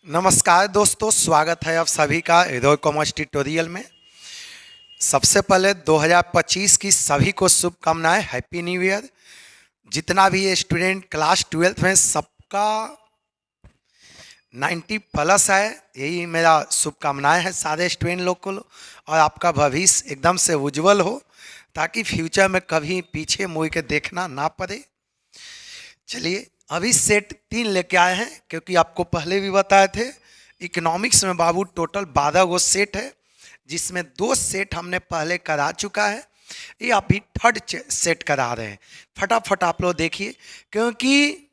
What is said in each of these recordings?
नमस्कार दोस्तों, स्वागत है आप सभी का हृदय कॉमर्स ट्यूटोरियल में। सबसे पहले 2025 की सभी को शुभकामनाएं, हैप्पी न्यू ईयर। जितना भी ये स्टूडेंट क्लास 12th में सबका 90 प्लस है, यही मेरा शुभकामनाएं है सारे स्टूडेंट लोग को। और आपका भविष्य एकदम से उज्जवल हो ताकि फ्यूचर में कभी पीछे मुड़ के देखना ना पड़े। चलिए, अभी सेट 3 लेके आए हैं क्योंकि आपको पहले भी बताए थे इकोनॉमिक्स में बाबू टोटल 12 गो सेट है, जिसमें 2 सेट हमने पहले करा चुका है। ये अभी थर्ड सेट करा रहे हैं। फटाफट आप लोग देखिए, क्योंकि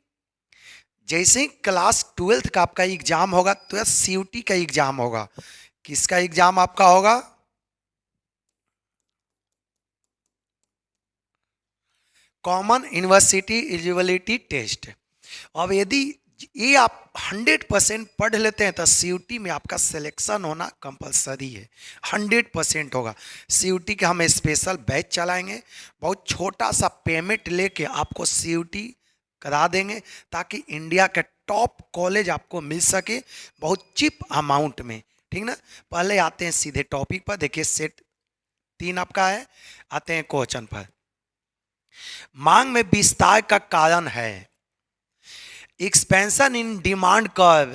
जैसे ही क्लास 12th का आपका एग्जाम होगा तो सीयूटी का एग्जाम होगा। किसका एग्जाम आपका होगा? Common university eligibility test. अब यदि ये आप 100% पढ़ लेते हैं तो सीयूटी में आपका सिलेक्शन होना कंपलसरी है, 100% होगा। सीयूटी के हम स्पेशल बैच चलाएंगे, बहुत छोटा सा पेमेंट लेके आपको सीयूटी करा देंगे ताकि इंडिया के टॉप कॉलेज आपको मिल सके बहुत चीप अमाउंट में। ठीक ना। पहले आते हैं सीधे टॉपिक पर। देखिए, सेट 3 आपका है। आते हैं क्वेश्चन पर। मांग में विस्तार का कारण है एक्सपेंशन इन डिमांड कर्व।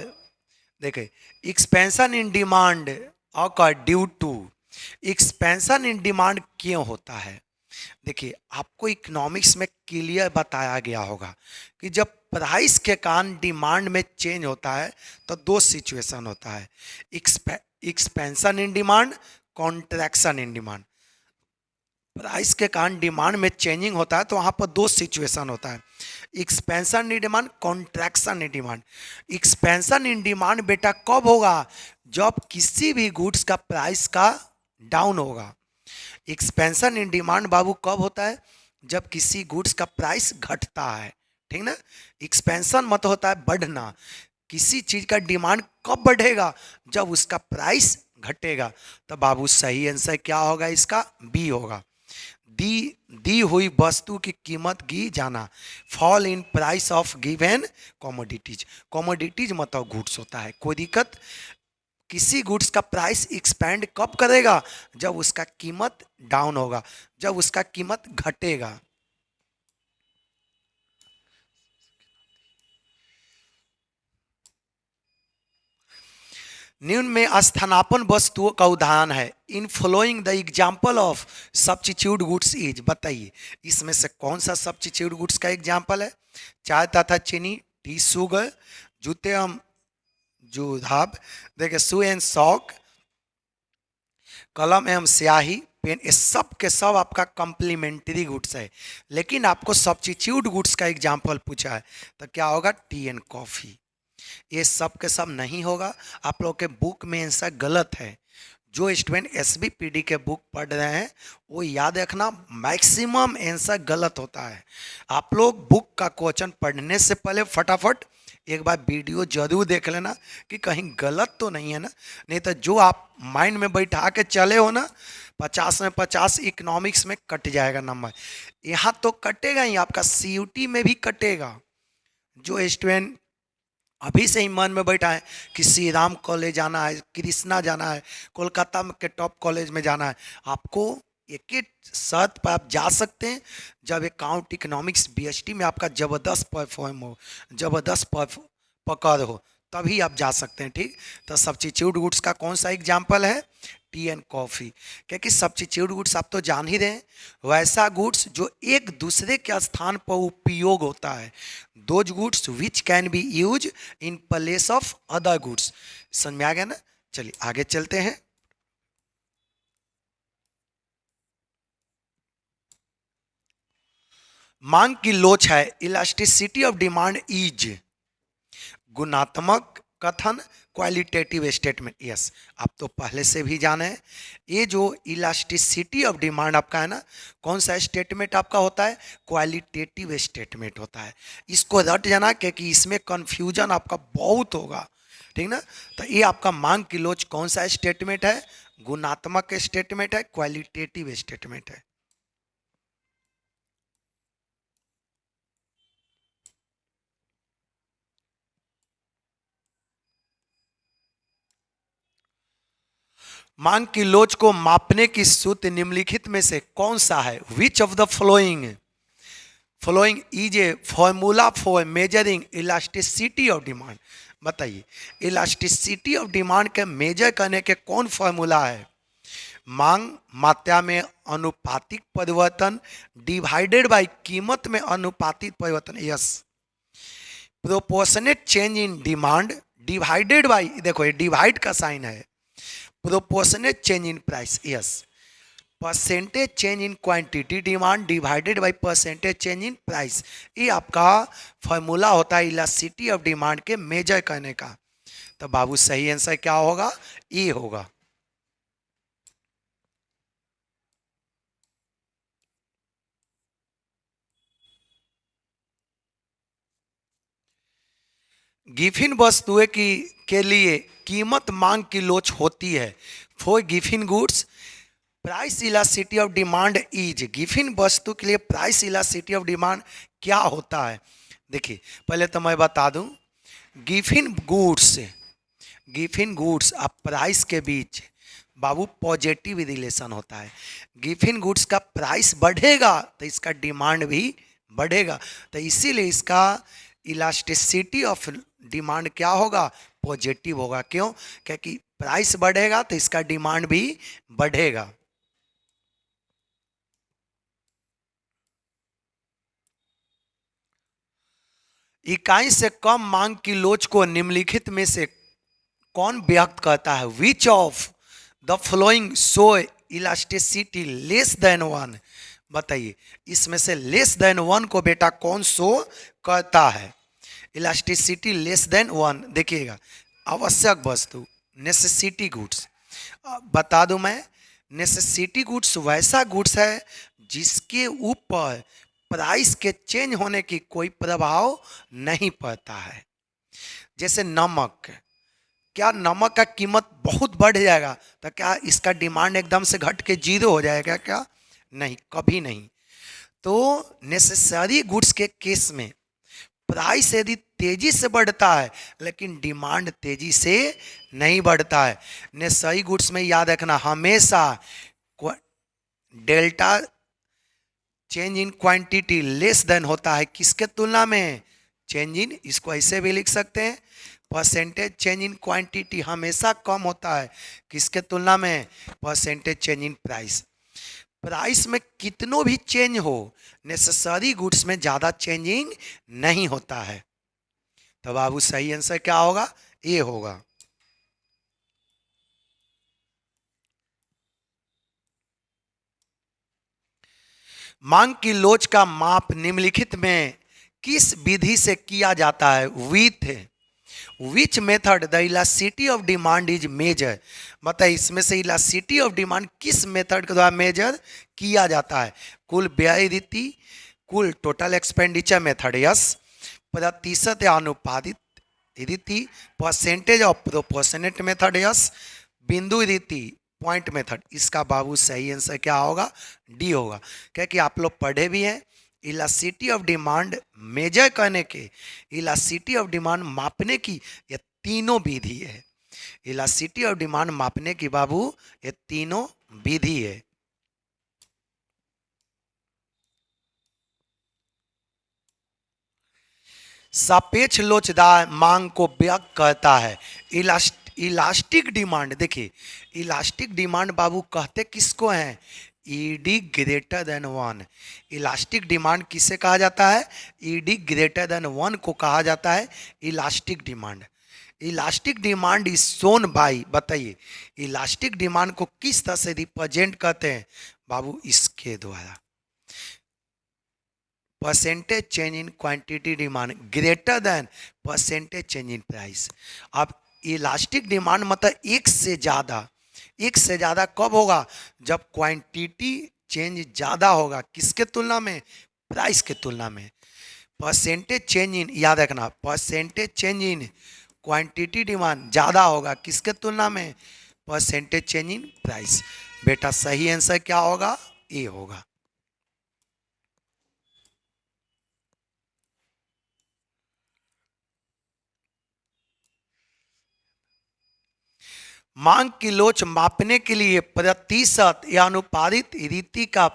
देखिए, एक्सपेंशन इन डिमांड और due to expansion in demand क्यों होता है। देखिए, आपको इकोनॉमिक्स में क्लियर बताया गया होगा कि जब प्राइस के कारण डिमांड में चेंज होता है तो 2 सिचुएशन होता है, expansion in demand, contraction in demand. Price के कारण डिमांड में चेंजिंग होता है तो वहां पर 2 सिचुएशन होता है, expansion in demand, contraction in demand. Expansion in demand बेटा कब होगा? जब किसी भी गुड्स का प्राइस का डाउन होगा। एक्सपेंशन इन डिमांड बाबू कब होता है? जब किसी गुड्स का प्राइस घटता है। ठीक ना। एक्सपेंशन मत होता है बढ़ना। किसी चीज का डिमांड कब बढ़ेगा? जब उसका प्राइस घटेगा। तो बाबू सही आंसर क्या होगा? इसका बी होगा। दी दी हुई वस्तु की कीमत गी जाना, fall in price of given commodities. Commodities मतलब गुड्स होता है, कोई दिक्कत। किसी गुड्स का प्राइस एक्सपेंड कब करेगा? जब उसका कीमत डाउन होगा, जब उसका कीमत घटेगा। निम्न में स्थानापन्न वस्तुओं का उदाहरण है। In following the example of substitute goods is. बताइए, इसमें से कौन सा सब्स्टिट्यूट गुड्स का एग्जाम्पल है? चाय तथा चीनी, टी शुगर, जूते एवं जुराब, देखिए सू एंड सॉक, कलम एवं स्याही, पेन, ये सब के सब आपका कॉम्प्लीमेंट्री गुड्स है। लेकिन आपको सब्स्टिट्यूट गुड्स का एग्जाम्पल पूछा है तो क्या होगा? T and coffee. ये सब के सब नहीं होगा। आप लोग के बुक में आंसर गलत है। जो स्टूडेंट एसबीपीडी के बुक पढ़ रहे हैं वो याद रखना, मैक्सिमम आंसर गलत होता है। आप लोग बुक का क्वेश्चन पढ़ने से पहले फटाफट एक बार वीडियो जरूर देख लेना कि कहीं गलत तो नहीं है ना। नहीं तो जो आप माइंड में बैठा के चले हो ना, 50 में 50 इकोनॉमिक्स में कट जाएगा नंबर। यहाँ तो कटेगा ही, आपका सीयूटी में भी कटेगा। जो स्टूडेंट अभी से ही मन में बैठा है कि श्री राम कॉलेज जाना है, कृष्णा जाना है, कोलकाता के टॉप कॉलेज में जाना है, आपको एक एक शर्त पर आप जा सकते हैं जब अकाउंट इकोनॉमिक्स बीएसटी में आपका जबरदस्त परफॉर्म हो, जबरदस्त पकड़ हो, तभी आप जा सकते हैं। ठीक। तो सब्स्टिट्यूट गुड्स का कौन सा एग्जाम्पल है? T and coffee. क्योंकि सब्स्टिट्यूट गुड्स आप तो जान ही रहे हैं, वैसा गुड्स जो एक दूसरे के स्थान पर उपयोग होता है। Those goods which can be use in place of other goods. समझ में आ गया ना। चलिए आगे चलते हैं। मांग की लोच है, इलास्टिसिटी ऑफ डिमांड इज। गुणात्मक कथन, क्वालिटेटिव स्टेटमेंट। यस, आप तो पहले से भी जाने हैं। ये जो इलास्टिसिटी ऑफ डिमांड आपका है ना, कौन सा स्टेटमेंट आपका होता है? क्वालिटेटिव स्टेटमेंट होता है। इसको रट जाना क्योंकि इसमें कंफ्यूजन आपका बहुत होगा। ठीक ना। तो ये आपका मांग की लोच कौन सा स्टेटमेंट है? गुणात्मक स्टेटमेंट है, क्वालिटेटिव स्टेटमेंट है। मांग की लोच को मापने की सूत्र निम्नलिखित में से कौन सा है? विच of the following is a formula for measuring elasticity of demand? बताइए, इलास्टिसिटी ऑफ डिमांड के मेजर करने के कौन फॉर्मूला है? मांग मात्रा में अनुपातिक परिवर्तन डिवाइडेड बाय कीमत में अनुपातिक परिवर्तन, yes. Proportionate change in demand divided by, देखो ये डिवाइड का साइन है, proportionate change in price, yes. Percentage change in quantity demand divided by percentage change in price, ये आपका फॉर्मूला होता है इलास्टिसिटी ऑफ डिमांड के मेजर करने का। तो बाबू सही आंसर क्या होगा? ए होगा। गिफिन वस्तुएं की के लिए कीमत मांग की लोच होती है। For Giffen goods price elasticity of demand is, Giffen वस्तु के लिए प्राइस इलास्टिसिटी ऑफ डिमांड क्या होता है? देखिए पहले तो मैं बता दूं, गिफिन गुड्स गिफिन गुड्स और प्राइस के बीच बाबू पॉजिटिव रिलेशन होता है। गिफिन गुड्स का प्राइस बढ़ेगा तो इसका डिमांड भी बढ़ेगा, तो इसीलिए इसका इलास्टिसिटी ऑफ डिमांड क्या होगा? पॉजिटिव होगा। क्यों? क्योंकि प्राइस बढ़ेगा तो इसका डिमांड भी बढ़ेगा। इकाई से कम मांग की लोच को निम्नलिखित में से कौन व्यक्त करता है? विच of the flowing show elasticity less than one? बताइए, इसमें से लेस देन वन को बेटा कौन शो करता है? Elasticity less than one. देखिएगा, आवश्यक वस्तु नेसेसिटी गुड्स, बता दूं मैं, नेसेसिटी गुड्स वैसा गुड्स है जिसके ऊपर प्राइस के चेंज होने की कोई प्रभाव नहीं पड़ता है। जैसे नमक, क्या नमक का कीमत बहुत बढ़ जाएगा तो क्या इसका डिमांड एकदम से घट के जीरो हो जाएगा? क्या नहीं, कभी नहीं। तो नेसेसरी गुड्स के केस में प्राइस यदि तेजी से बढ़ता है लेकिन डिमांड तेजी से नहीं बढ़ता है। नेसेसरी गुड्स में याद रखना हमेशा delta change in quantity less than होता है, किसके तुलना में? चेंज इन, इसको ऐसे भी लिख सकते हैं, परसेंटेज चेंज इन क्वांटिटी हमेशा कम होता है, किसके तुलना में? Percentage change in price. Price में कितनों भी चेंज हो, नेसेसरी गुड्स में ज़्यादा चेंजिंग नहीं होता है। तो बाबू सही आंसर क्या होगा? ए होगा। मांग की लोच का माप निम्नलिखित में किस विधि से किया जाता है? With which method the elasticity of demand is measure? बताइए, इसमें से इलास्टिसिटी ऑफ डिमांड किस मेथड के द्वारा मेजर किया जाता है? कुल व्यय रीति, कुल टोटल एक्सपेंडिचर मेथड, यस। प्रतिशत या अनुपातित रीति, percentage of proportionate method, yes. बिंदु रीति, पॉइंट मेथड। इसका बाबू सही आंसर क्या होगा? डी होगा। क्योंकि आप लोग पढ़े भी हैं, इलास्टिसिटी ऑफ डिमांड मेजर करने के, इलास्टिसिटी ऑफ डिमांड मापने की ये तीनों विधि है। इलास्टिसिटी ऑफ डिमांड मापने की बाबू ये तीनों विधि है। सापेक्ष लोचदार मांग को व्यक्त करता है। इलास्टिक डिमांड, देखिए इलास्टिक डिमांड बाबू कहते किसको हैं? ED greater than one. Elastic demand किसे कहा जाता है? ईडी ग्रेटर देन वन को कहा जाता है elastic demand. Elastic demand is shown by, बताइए इलास्टिक डिमांड को किस तरह से रिप्रेजेंट करते हैं बाबू? इसके द्वारा, percentage change in quantity demand greater than percentage change in price. अब इलास्टिक डिमांड मतलब एक से ज़्यादा कब होगा? जब क्वांटिटी चेंज ज़्यादा होगा, किसके तुलना में? प्राइस के तुलना में। परसेंटेज चेंज इन, याद रखना, percentage change in quantity demand ज़्यादा होगा, किसके तुलना में? Percentage change in price. बेटा सही आंसर क्या होगा? ए होगा। मांग की लोच मापने के लिए प्रतिशत या अनुपादित रीति का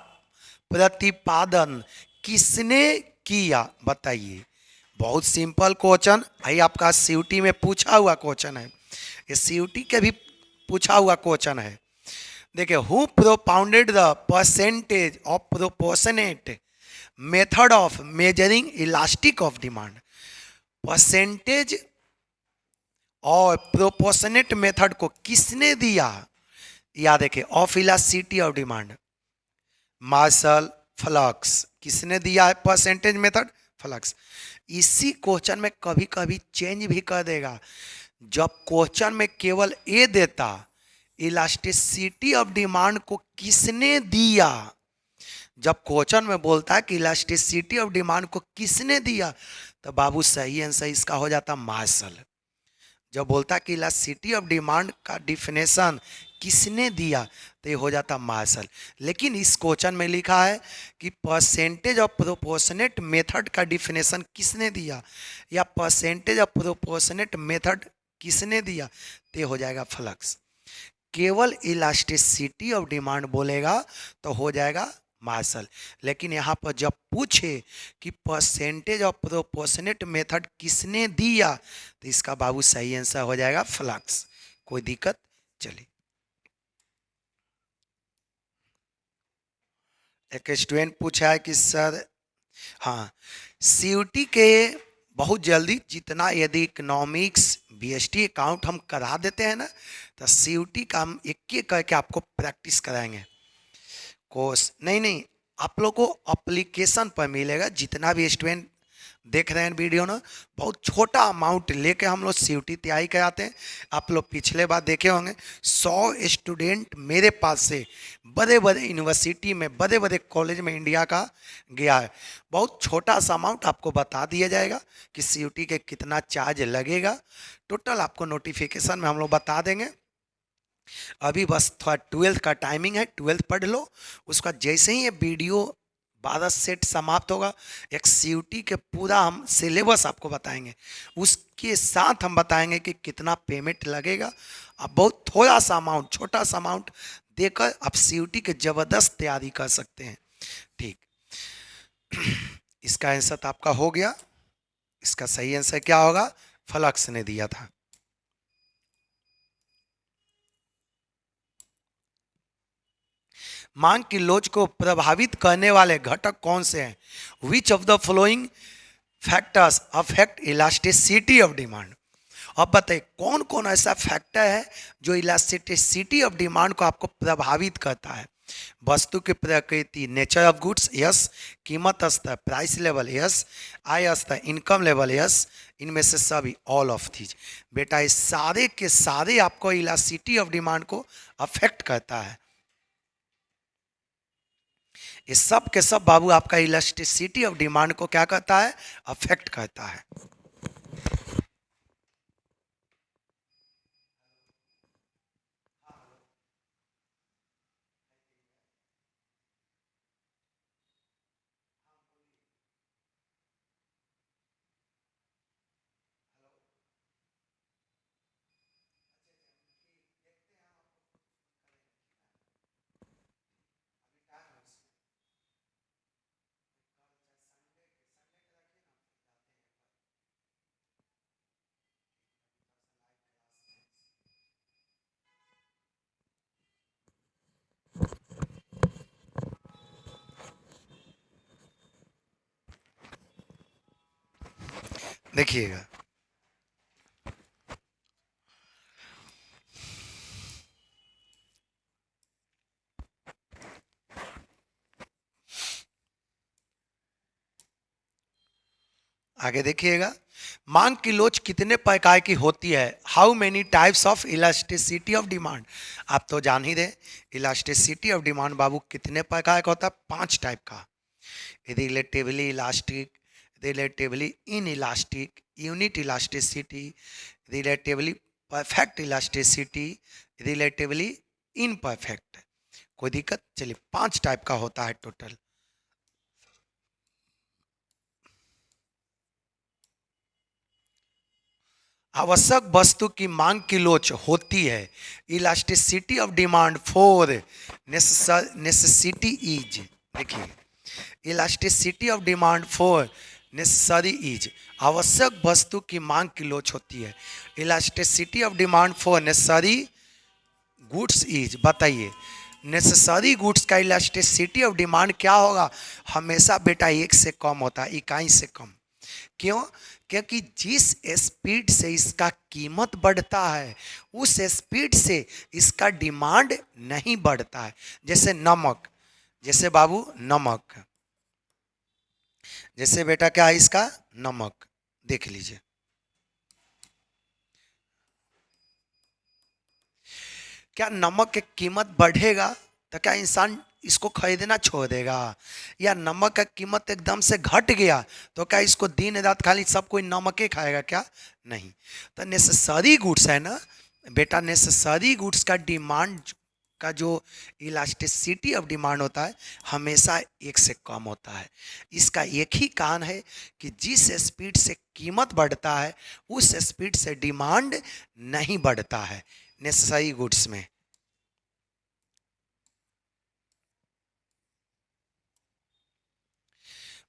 प्रतिपादन किसने किया, बताइए। बहुत सिंपल क्वेश्चन है, आपका सीयूटी में पूछा हुआ क्वेश्चन है, ये सीयूटी के भी पूछा हुआ क्वेश्चन है। देखिए, who propounded the percentage of proportionate method of measuring elastic of demand. Percentage और प्रोपोर्शनेट मेथड को किसने दिया, या देखिए of elasticity of demand, Marshall Flux. किसने दिया है परसेंटेज मेथड? फ्लक्स। इसी क्वेश्चन में कभी कभी चेंज भी कर देगा। जब क्वेश्चन में केवल ए देता, इलास्टिसिटी ऑफ डिमांड को किसने दिया, जब क्वेश्चन में बोलता है कि इलास्टिसिटी ऑफ डिमांड को किसने दिया, तो बाबू सही आंसर इसका हो जाता मार्शल। जब बोलता है कि इलास्टिसिटी ऑफ डिमांड का डिफिनेशन किसने दिया, तो ये हो जाता मार्शल। लेकिन इस क्वेश्चन में लिखा है कि परसेंटेज ऑफ प्रोपोर्शनेट मेथड का डिफिनेशन किसने दिया, या परसेंटेज ऑफ प्रोपोर्शनेट मेथड किसने दिया, तो ये हो जाएगा फ्लक्स। केवल इलास्टिसिटी ऑफ डिमांड बोलेगा तो हो जाएगा मार्शल। लेकिन यहाँ पर जब पूछे कि परसेंटेज ऑफ प्रोपोर्शनेट मेथड किसने दिया, तो इसका बाबू सही आंसर हो जाएगा फ्लक्स। कोई दिक्कत? चलिए, एक स्टूडेंट पूछा है कि सर, हाँ, सीयूटी के बहुत जल्दी जितना यदि इकोनॉमिक्स बीएसटी अकाउंट हम करा देते हैं ना, तो सीयूटी का हम एक एक करके आपको प्रैक्टिस कराएंगे। कोर्स नहीं नहीं, आप लोग को एप्लीकेशन पर मिलेगा। जितना भी स्टूडेंट देख रहे हैं वीडियो ना, बहुत छोटा अमाउंट लेके हम लोग सीयूटी तैयारी कराते हैं। आप लोग पिछले बार देखे होंगे 100 स्टूडेंट मेरे पास से बड़े बड़े यूनिवर्सिटी में, बड़े बड़े कॉलेज में इंडिया का गया है। बहुत छोटा सा अमाउंट आपको बता दिया जाएगा कि सीयूटी के कितना चार्ज लगेगा। टोटल आपको नोटिफिकेशन में हम लोग बता देंगे। अभी बस थोड़ा 12th का टाइमिंग है, 12th पढ़ लो। उसका जैसे ही ये वीडियो 12 सेट समाप्त होगा, एक सीयूटी के पूरा हम सिलेबस आपको बताएंगे। उसके साथ हम बताएंगे कि कितना पेमेंट लगेगा। अब बहुत थोड़ा सा अमाउंट, छोटा सा अमाउंट देकर आप सीयूटी के जबरदस्त तैयारी कर सकते हैं। ठीक, इसका आंसर तो आपका हो गया। इसका सही आंसर क्या होगा? फ्लक्स ने दिया था। मांग की लोच को प्रभावित करने वाले घटक कौन से हैं? विच of the following factors affect elasticity of demand. अब बताइए कौन कौन ऐसा फैक्टर है जो इलास्टिसिटी ऑफ डिमांड को आपको प्रभावित करता है? वस्तु की प्रकृति, नेचर ऑफ गुड्स, यस। कीमत स्तर, प्राइस लेवल, यस। आय स्तर, इनकम लेवल, यस। इनमें से सभी, ऑल ऑफ दीज। बेटा ये सारे के सारे आपको इलास्टिसिटी ऑफ डिमांड को अफेक्ट करता है। ये सब के सब बाबू आपका इलास्टिसिटी ऑफ डिमांड को क्या करता है? अफेक्ट करता है। देखिएगा, आगे देखिएगा, मांग की लोच कितने प्रकार की होती है? How many types of elasticity of demand. आप तो जान ही रहे, इलास्टिसिटी ऑफ डिमांड बाबू कितने प्रकार का होता है? 5 टाइप का। Relatively elastic, relatively in elastic, unit elasticity, relatively perfect elasticity, relatively imperfect. कोई दिक्कत? चलिए, 5 टाइप का होता है टोटल। आवश्यक वस्तु की मांग की लोच होती है। Elasticity of demand for necessity is, देखिए, elasticity of demand for necessary is, आवश्यक वस्तु की मांग की लोच होती है। Elasticity of demand for necessary goods is, बताइए नेसेसरी गुड्स का इलास्टिसिटी ऑफ डिमांड क्या होगा? हमेशा बेटा एक से कम होता है, इकाई से कम। क्यों? क्योंकि जिस स्पीड से इसका कीमत बढ़ता है उस स्पीड से इसका डिमांड नहीं बढ़ता है। जैसे नमक, जैसे बाबू नमक, जैसे बेटा क्या है इसका नमक, देख लीजिए, क्या नमक की कीमत बढ़ेगा तो क्या इंसान इसको खरीदना छोड़ देगा? या नमक का कीमत एकदम से घट गया तो क्या इसको दिन रात खाली सब कोई नमक ही खाएगा क्या? नहीं। तो नेसेसरी गुड्स है ना बेटा, नेसेसरी गुड्स का डिमांड का जो इलास्टिसिटी ऑफ डिमांड होता है हमेशा एक से कम होता है। इसका एक ही कारण है कि जिस स्पीड से कीमत बढ़ता है उस स्पीड से डिमांड नहीं बढ़ता है नेसेसरी गुड्स में।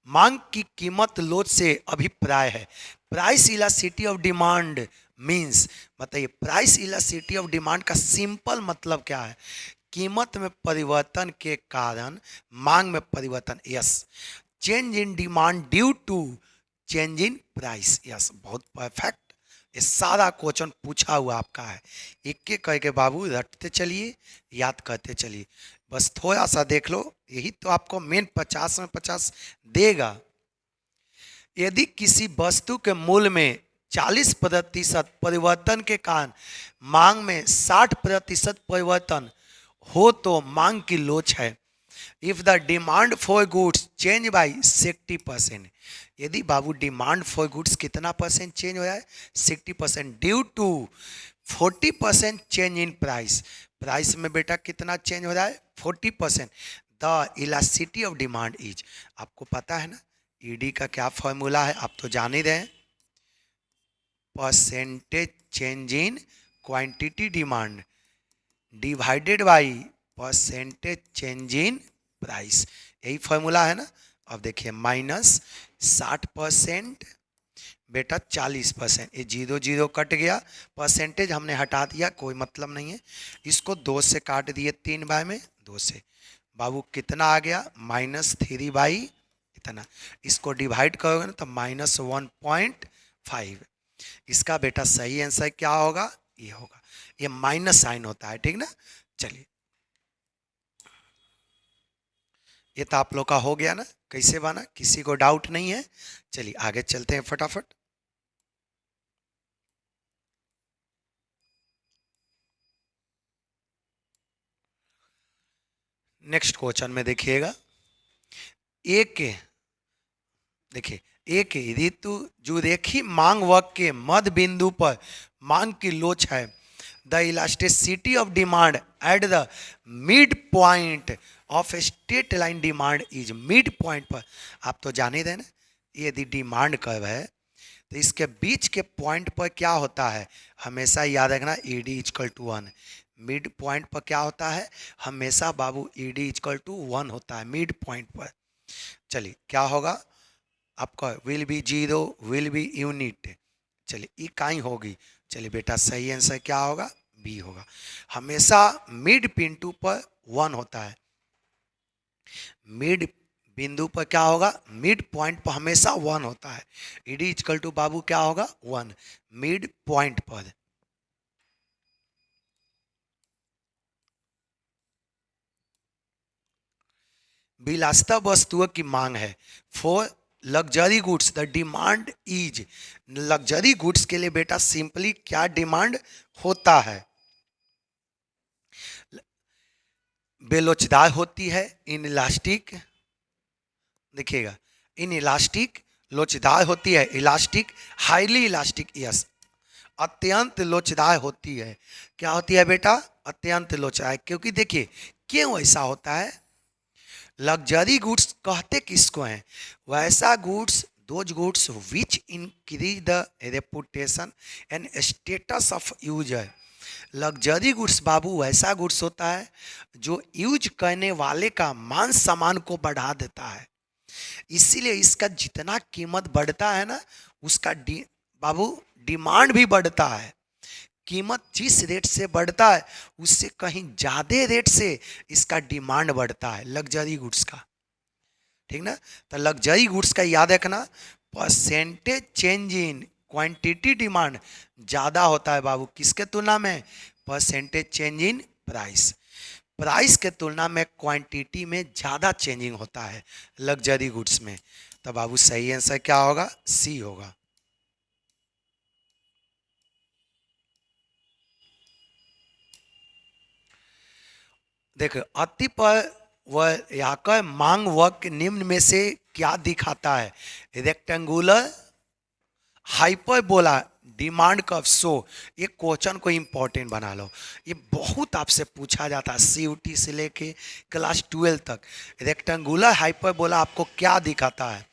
मांग की कीमत लोच से अभिप्राय है। Price elasticity of demand means, बताइए प्राइस इलास्टिसिटी ऑफ डिमांड का सिंपल मतलब क्या है? कीमत में परिवर्तन के कारण मांग में परिवर्तन, yes, change in demand due to change in price, yes, बहुत परफेक्ट। ये सारा क्वेश्चन पूछा हुआ आपका है, एक एक करके बाबू रटते चलिए, याद करते चलिए, बस थोड़ा सा देख लो, यही तो आपको मेन 50 में 50 देगा। यदि किसी वस्तु के मूल्य में 40% परिवर्तन के कारण मांग में 60% परिवर्तन हो तो मांग की लोच है। If the demand for goods change by 60%, यदि बाबू डिमांड फॉर गुड्स कितना परसेंट चेंज हो रहा है? 60%, due to 40% change in price, price में बेटा कितना चेंज हो रहा है? 40%। The elasticity of demand is, आपको पता है ना ईडी का क्या फॉर्मूला है, आप तो जान ही रहे हैं, percentage change in quantity demand divided by percentage change in price, यही फॉर्मूला है ना। अब देखिए -60% बेटा 40%, ये 0 0 कट गया, परसेंटेज हमने हटा दिया, कोई मतलब नहीं है, इसको 2 से काट दिए, 3 बाय में 2 से, बाबू कितना आ गया? -3 बाई इतना, इसको डिवाइड करोगे ना तो -1.5, इसका बेटा सही आंसर क्या होगा? ये होगा, ये माइनस साइन होता है, ठीक ना। चलिए ये तो आप लोग का हो गया ना, कैसे बना, किसी को डाउट नहीं है? चलिए आगे चलते हैं फटाफट। नेक्स्ट क्वेश्चन में देखिएगा, एक देखिए, एक ऋतु जो रेखी मांग वक्र के मध्य बिंदु पर मांग की लोच है। The elasticity of demand at the mid point of straight line demand is, mid point पर, आप तो जान ही रहे ना, यदि डिमांड कर्व है तो इसके बीच के पॉइंट पर क्या होता है? हमेशा याद रखना E D equal to 1, mid point पर क्या होता है? हमेशा बाबू ई डी इजकल टू 1 होता है मिड पॉइंट पर। चलिए क्या होगा आपका? Will be 0, will be unit, चलिए इकाई होगी, चलिए बेटा सही आंसर क्या होगा? बी होगा। हमेशा मिड पिंटू पर 1 होता है, मिड बिंदु पर क्या होगा? मिड पॉइंट पर हमेशा 1 होता है, ईडी इक्वल टू बाबू क्या होगा? 1 मिड पॉइंट पर। विलासिता वस्तुओं की मांग है। For luxury goods the demand is, luxury goods के लिए बेटा सिंपली क्या डिमांड होता है? बेलोचदार होती है, इन इलास्टिक, देखिएगा इन इलास्टिक, लोचदार होती है, इलास्टिक, हाईली इलास्टिक, यस, अत्यंत लोचदार होती है। क्या होती है बेटा? अत्यंत लोचदार। क्योंकि देखिए क्यों ऐसा होता है, लग्जरी गुड्स कहते किसको हैं? वैसा goods those goods which increase the reputation and status of user। Luxury goods बाबू ऐसा गुड्स होता है जो यूज करने वाले का मान सम्मान को बढ़ा देता है। इसीलिए इसका जितना कीमत बढ़ता है ना, उसका बाबू डिमांड भी बढ़ता है। कीमत जिस रेट से बढ़ता है उससे कहीं ज्यादा रेट से इसका डिमांड बढ़ता है लग्जरी गुड्स का। ठीक ना। तो लग्जरी गुड्स का याद रखना, percentage change in quantity demand ज़्यादा होता है बाबू किसके तुलना में, percentage change in price. Price के तुलना में क्वांटिटी में ज़्यादा चेंजिंग होता है लग्जरी गुड्स में। तो बाबू सही आंसर क्या होगा, सी होगा। देखो अति पर वह यहाँ का मांग वक्र निम्न में से क्या दिखाता है, rectangular hyperbola demand curve show. ये क्वेश्चन को इंपॉर्टेंट बना लो, ये बहुत आपसे पूछा जाता है सीयूटी से लेके क्लास 12 तक। रेक्टेंगुलर हाइपरबोला आपको क्या दिखाता है,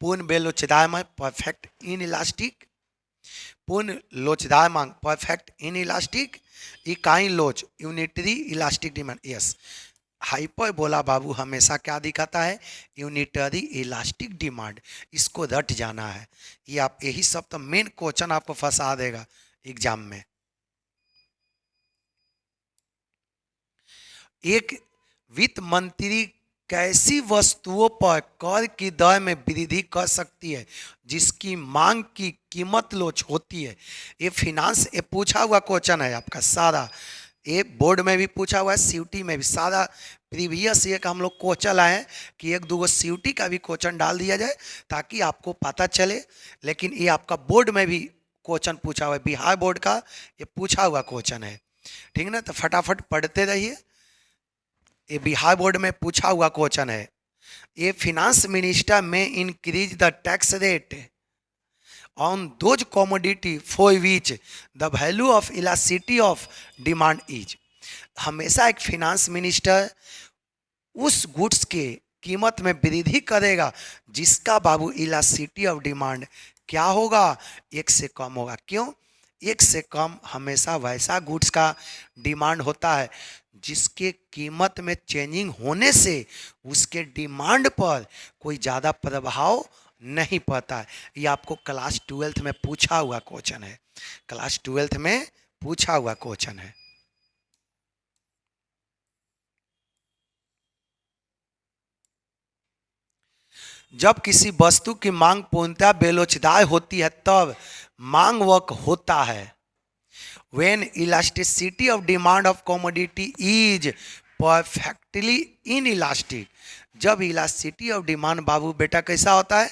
पूर्ण बेलोचदायमान परफेक्ट इन इलास्टिक, पूर्ण लोचदायमान परफेक्ट इन इलास्टिक, इकाई लोच unitary elastic demand. Yes, hyperbola बाबू हमेशा क्या दिखाता है, यूनिटरी इलास्टिक डिमांड। इसको रट जाना है, ये आप यही सब तो मेन क्वेश्चन आपको फंसा देगा एग्जाम में। एक वित्त मंत्री कैसी वस्तुओं पर कर की दर में वृद्धि कर सकती है जिसकी मांग की कीमत लोच होती है। ये फिनांस ये पूछा हुआ क्वेश्चन है आपका सारा, ये बोर्ड में भी पूछा हुआ है, सीयूटी में भी। सारा प्रीवियस ये का हम लोग क्वेश्चन आए हैं कि एक दो सीयूटी का भी क्वेश्चन डाल दिया जाए ताकि आपको पता चले। लेकिन ये आपका बोर्ड में भी क्वेश्चन पूछा हुआ है, बिहार बोर्ड का ये पूछा हुआ क्वेश्चन है। ठीक है ना, तो फटाफट पढ़ते रहिए, ये बिहार बोर्ड में पूछा हुआ क्वेश्चन है। ये फिनांस मिनिस्टर में increase the tax rate on those commodity for which the value of elasticity of demand is. हमेशा एक फिनांस मिनिस्टर उस गुड्स के कीमत में वृद्धि करेगा जिसका बाबू इलास्टिसिटी ऑफ डिमांड क्या होगा, एक से कम होगा। क्यों, एक से कम हमेशा वैसा गुड्स का डिमांड होता है जिसके कीमत में चेंजिंग होने से उसके डिमांड पर कोई ज़्यादा प्रभाव नहीं पड़ता है। ये आपको क्लास 12 में पूछा हुआ क्वेश्चन है, क्लास 12 में पूछा हुआ क्वेश्चन है। जब किसी वस्तु की मांग पूर्णतः बेलोचदार होती है तब मांग वक्र होता है। When elasticity of demand of commodity is perfectly inelastic, जब इलास्टिसिटी ऑफ डिमांड बाबू बेटा कैसा होता है,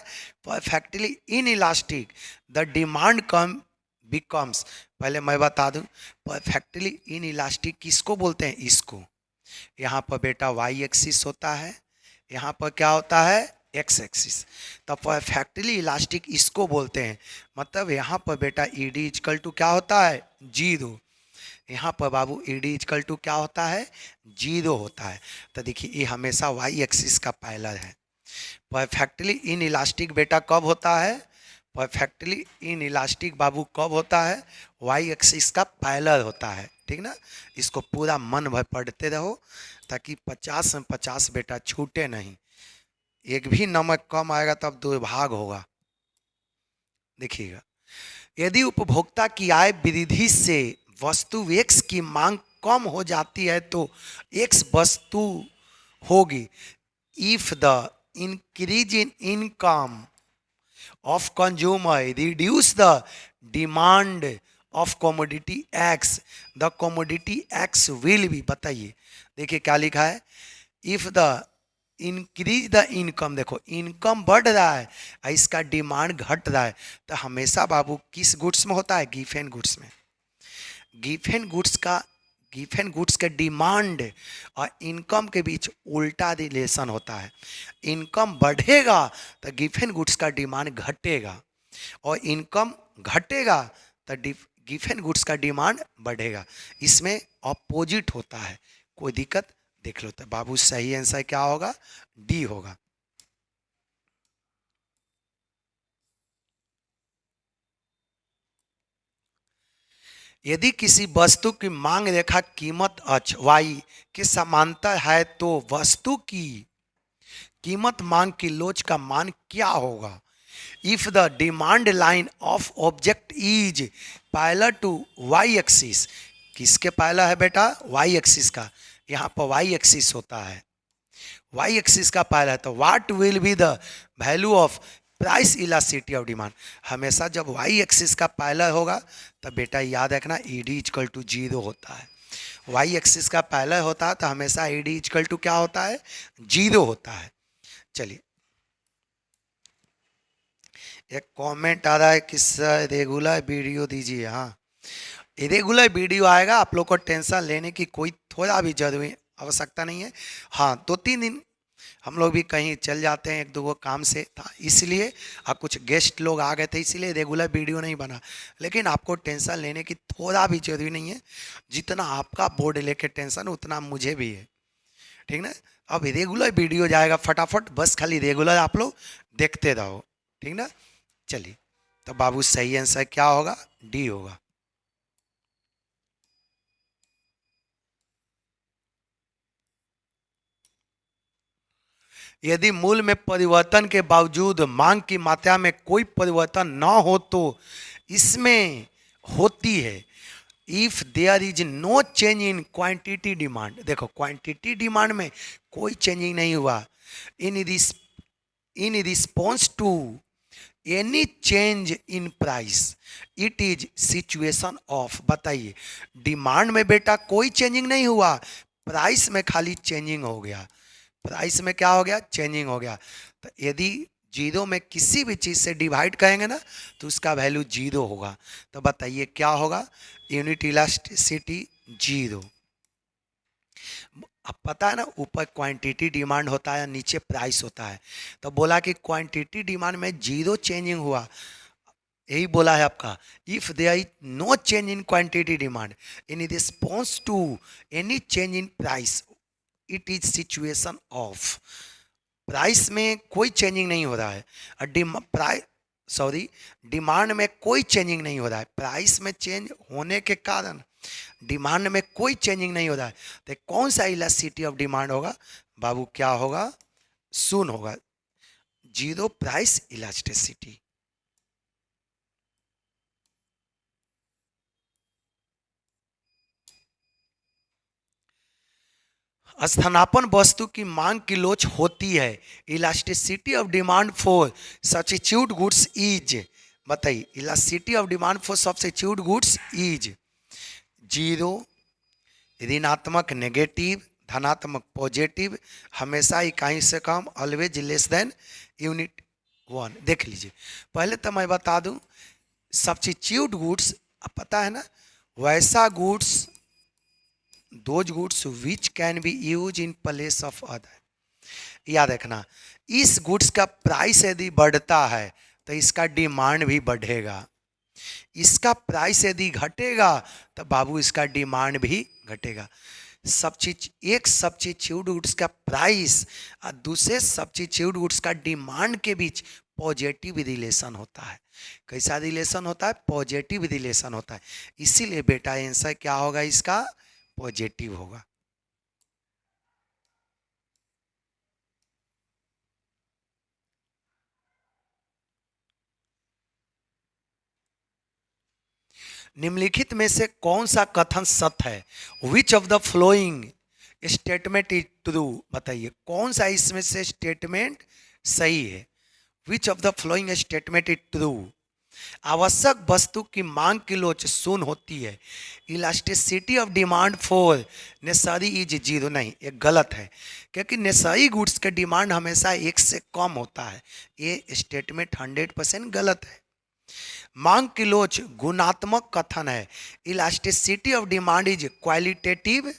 perfectly inelastic, the demand come becomes. पहले मैं बता दूं परफेक्टली इनइलास्टिक किसको बोलते हैं, इसको। यहाँ पर बेटा वाई एक्सिस होता है, यहाँ पर क्या होता है, एक्स एक्सिस। तो परफेक्टली इलास्टिक इसको बोलते हैं। मतलब यहाँ पर बेटा ई डी इजकल टू क्या होता है, 0। यहाँ पर बाबू ई डी इजकल टू क्या होता है, 0 होता है। तो देखिए ये हमेशा वाई एक्सिस का पैरेलल है। परफेक्टली इन इलास्टिक बेटा कब होता है, परफेक्टली इन इलास्टिक बाबू कब होता है, वाई एक्सिस का पैरेलल होता है। ठीक ना, इसको पूरा मन भर पढ़ते रहो ताकि 50 में 50 बेटा छूटे नहीं। एक भी नंबर कम आएगा तब दुर्भाग्य होगा। देखिएगा, यदि उपभोक्ता की आय वृद्धि से वस्तु एक्स की मांग कम हो जाती है तो एक्स वस्तु होगी। If the increase in income of consumer reduce the demand of commodity X, the commodity X will be, बताइए देखिए क्या लिखा है, if the increase the income, देखो इनकम बढ़ रहा है इसका डिमांड घट रहा है। तो हमेशा बाबू किस गुड्स में होता है, गिवन गुड्स में। गिवन गुड्स का, गिवन गुड्स के डिमांड और इनकम के बीच उल्टा रिलेशन होता है। इनकम बढ़ेगा तो गिवन गुड्स का डिमांड घटेगा, और इनकम घटेगा तो गिवन गुड्स का डिमांड बढ़ेगा। इसमें अपोजिट होता है। कोई दिक्कत, देख लो। तो बाबू सही आंसर क्या होगा, डी होगा। यदि किसी वस्तु की मांग रेखा कीमत अक्ष y के समांतर है तो वस्तु की कीमत मांग की लोच का मान क्या होगा? If the demand line of object is parallel to Y axis, किसके पैरेलल है बेटा? वाई एक्सिस का। यहाँ पर वाई एक्सिस होता है, वाई एक्सिस का पैरेलल है, तो what will be the value of price elasticity of demand? हमेशा जब वाई एक्सिस का पैरेलल होगा तब बेटा याद रखना ई डी इक्वल टू 0 होता है। वाई एक्सिस का पैरेलल होता है तो हमेशा ई डी इक्वल टू क्या होता है? 0 होता है। चलिए, एक कमेंट आ रहा है कि सर रेगुलर वीडियो दीजिए। हाँ, रेगुलर वीडियो आएगा, आप लोग को टेंशन लेने की कोई थोड़ा भी जरूरी आवश्यकता नहीं है। हाँ, 2-3 दिन हम लोग भी कहीं चल जाते हैं, एक दो काम से था इसलिए, कुछ गेस्ट लोग आ गए थे इसलिए रेगुलर वीडियो नहीं बना। लेकिन आपको टेंशन लेने की थोड़ा भी जरूरी नहीं है, जितना आपका बोर्ड लेके टेंशन उतना मुझे भी है, ठीक ना। अब रेगुलर वीडियो जाएगा फटाफट, बस खाली रेगुलर आप लोग देखते रहो, ठीक ना। चलिए, तो बाबू सही आंसर क्या होगा? डी होगा। यदि मूल्य में परिवर्तन के बावजूद मांग की मात्रा में कोई परिवर्तन ना हो तो इसमें होती है। If there is no change in quantity demand, देखो क्वांटिटी डिमांड में कोई चेंजिंग नहीं हुआ। In response to any change in price it is situation of, बताइए डिमांड में बेटा कोई चेंजिंग नहीं हुआ, प्राइस में खाली चेंजिंग हो गया। प्राइस में क्या हो गया? चेंजिंग हो गया। तो यदि 0 में किसी भी चीज़ से डिवाइड करेंगे ना तो उसका वैल्यू 0 होगा। तो बताइए क्या होगा? Unit elasticity 0। अब पता है ना, ऊपर क्वांटिटी डिमांड होता है, नीचे प्राइस होता है। तो बोला कि क्वांटिटी डिमांड में 0 चेंजिंग हुआ, यही बोला है आपका। If there is no change in quantity demand in response to any change in price it is situation of, प्राइस में कोई चेंजिंग नहीं हो रहा है और डिमांड में कोई चेंजिंग नहीं हो रहा है, प्राइस में चेंज होने के कारण डिमांड में कोई चेंजिंग नहीं हो रहा है। तो कौन सा इलास्टिसिटी ऑफ डिमांड होगा बाबू? क्या होगा? शून्य होगा, 0 प्राइस इलास्टिसिटी। स्थानापन्न वस्तु की मांग की लोच होती है। Elasticity of demand for substitute goods is, बताइए elasticity of demand for substitute goods is 0, ऋणात्मक नेगेटिव, धनात्मक पॉजिटिव, हमेशा इकाई से कम, ऑलवेज लेस देन यूनिट 1। देख लीजिए, पहले तो मैं बता दूं सब्स्टिट्यूट गुड्स, पता है ना, वैसा goods those goods which can be used in place of other। याद रखना, इस गुड्स का प्राइस यदि बढ़ता है तो इसका डिमांड भी बढ़ेगा, इसका प्राइस यदि घटेगा तो बाबू इसका डिमांड भी घटेगा। एक सब्स्टिट्यूट गुड्स का प्राइस और दूसरे सब्स्टिट्यूट गुड्स का डिमांड के बीच पॉजिटिव रिलेशन होता है। कैसा रिलेशन होता है? पॉजिटिव रिलेशन होता है। इसीलिए बेटा आंसर क्या होगा इसका? पॉजिटिव होगा। निम्नलिखित में से कौन सा कथन सत्य है? विच of the following statement is true, बताइए कौन सा इसमें से स्टेटमेंट सही है? विच of the following statement is true? आवश्यक वस्तु की मांग की लोच शून्य होती है। Elasticity of demand for necessary is 0, नहीं, ये गलत है, क्योंकि नेसेसरी गुड्स का डिमांड हमेशा 1 से कम होता है। ये स्टेटमेंट 100% गलत है। मांग की लोच गुणात्मक कथन है। Elasticity of demand is qualitative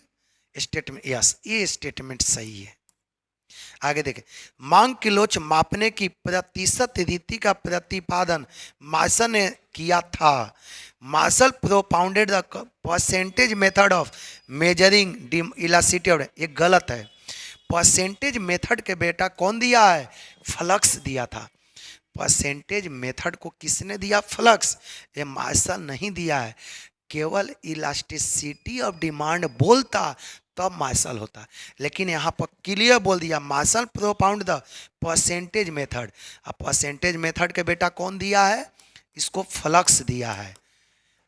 statement, yes ये स्टेटमेंट सही है। आगे देखें, मांग की लोच मापने की प्रतिशत रीति का प्रतिपादन मार्शल ने किया था। Marshall propounded the percentage method of measuring elasticity of, ये गलत है। परसेंटेज मेथड के बेटा कौन दिया है? फ्लक्स दिया था। परसेंटेज मेथड को किसने दिया? फ्लक्स, ये मार्शल नहीं दिया है। केवल इलास्टिसिटी ऑफ डिमांड बोलता तब मार्शल होता, लेकिन यहाँ पर क्लियर बोल दिया Marshall propound the percentage method. अब परसेंटेज मेथड के बेटा कौन दिया है, इसको फ्लक्स दिया है।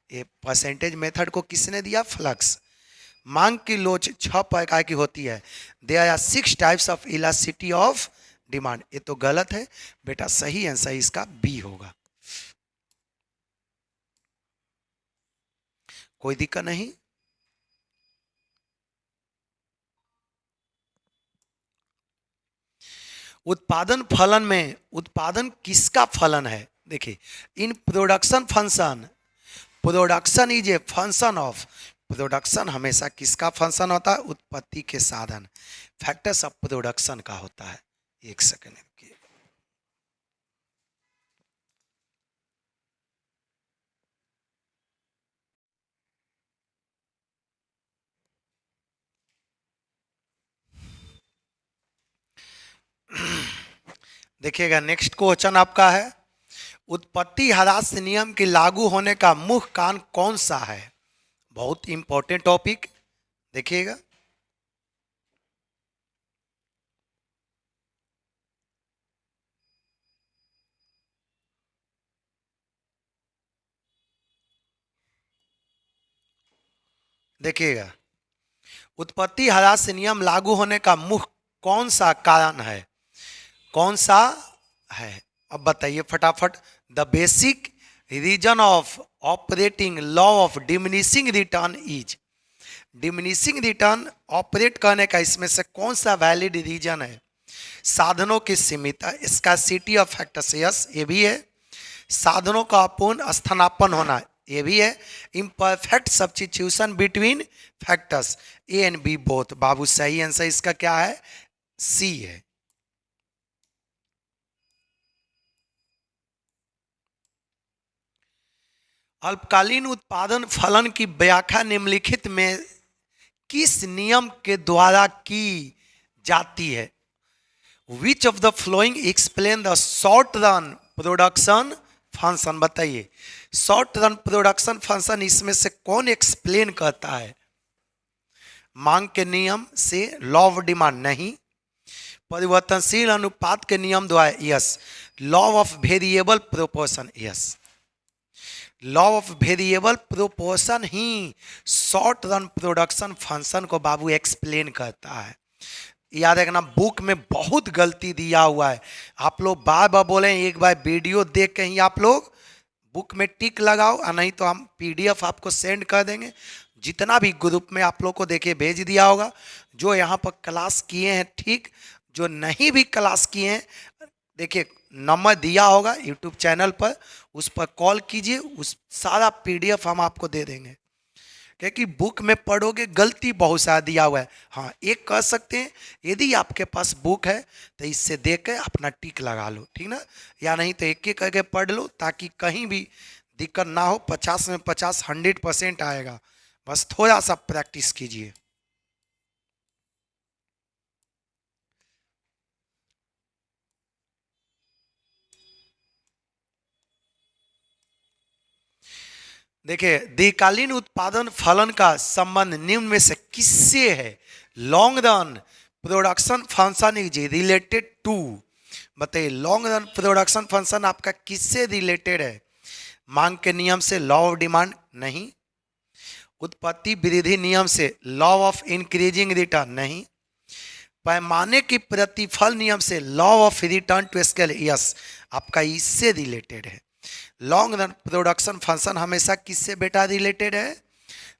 ये परसेंटेज मेथड को किसने दिया, फ्लक्स। मांग की लोच 6 प्रकार की होती है। There are 6 types of elasticity of demand. ये तो गलत है बेटा, सही आंसर इसका बी होगा। कोई दिक्कत नहीं। उत्पादन फलन में उत्पादन किसका फलन है, देखिए in production function, production is a function of, production हमेशा किसका फंक्शन होता है, उत्पत्ति के साधन, फैक्टर्स ऑफ प्रोडक्शन का होता है। एक सेकेंड रुकिए। देखिएगा नेक्स्ट क्वेश्चन आपका है, उत्पत्ति ह्रास नियम के लागू होने का मुख्य कारण कौन सा है। बहुत इंपॉर्टेंट टॉपिक, देखिएगा। देखिएगा उत्पत्ति ह्रास नियम लागू होने का मुख्य कौन सा कारण है, कौन सा है, अब बताइए फटाफट। The basic reason of operating law of diminishing return is, diminishing return operate करने का इसमें से कौन सा वैलिड रीजन है, साधनों की सीमित स्कार्सिटी ऑफ फैक्टर्स, यस ये भी है। साधनों का अपूर्ण स्थानापन्न होना, ये भी है। Imperfect substitution between factors, A and B both. बाबू सही आंसर इसका क्या है, सी है। अल्पकालीन उत्पादन फलन की व्याख्या निम्नलिखित में किस नियम के द्वारा की जाती है। विच of the flowing explain the short run production function, बताइए शॉर्ट रन प्रोडक्शन फंक्शन इसमें से कौन एक्सप्लेन करता है। मांग के नियम से, लॉ ऑफ डिमांड नहीं, परिवर्तनशील अनुपात के नियम द्वारा, yes. Law of variable proportion, yes. Law of variable proportion he short run production function को बाबू एक्सप्लेन करता है। याद रखना बुक में बहुत गलती दिया हुआ है, आप लोग बार बार बोले, एक बार वीडियो देख के ही आप लोग बुक में टिक लगाओ, और नहीं तो हम पीडीएफ आपको सेंड कर देंगे। जितना भी ग्रुप में आप लोग को देखिए भेज दिया होगा, जो यहाँ पर क्लास किए हैं ठीक, जो नहीं भी क्लास किए हैं देखिए नंबर दिया होगा यूट्यूब चैनल पर, उस पर कॉल कीजिए, उस सारा पीडीएफ हम आपको दे देंगे। क्योंकि बुक में पढ़ोगे गलती बहुत सारा दिया हुआ है। हाँ एक कर सकते हैं, यदि आपके पास बुक है तो इससे देख के अपना टिक लगा लो, ठीक ना, या नहीं तो एक एक करके पढ़ लो, ताकि कहीं भी दिक्कत ना हो। 50 में 50 100% आएगा, बस थोड़ा सा प्रैक्टिस कीजिए। देखिए दीर्घकालीन उत्पादन फलन का संबंध निम्न में से किससे है। Long run production function is related to, बताइए लॉन्ग रन प्रोडक्शन फंक्शन आपका किससे रिलेटेड है। मांग के नियम से, लॉ ऑफ डिमांड नहीं। उत्पत्ति वृद्धि नियम से, लॉ ऑफ इंक्रीजिंग रिटर्न नहीं। पैमाने की प्रतिफल नियम से, law of return to scale, yes आपका इससे रिलेटेड है। लॉन्ग रन प्रोडक्शन फंक्शन हमेशा किससे बेटा रिलेटेड है,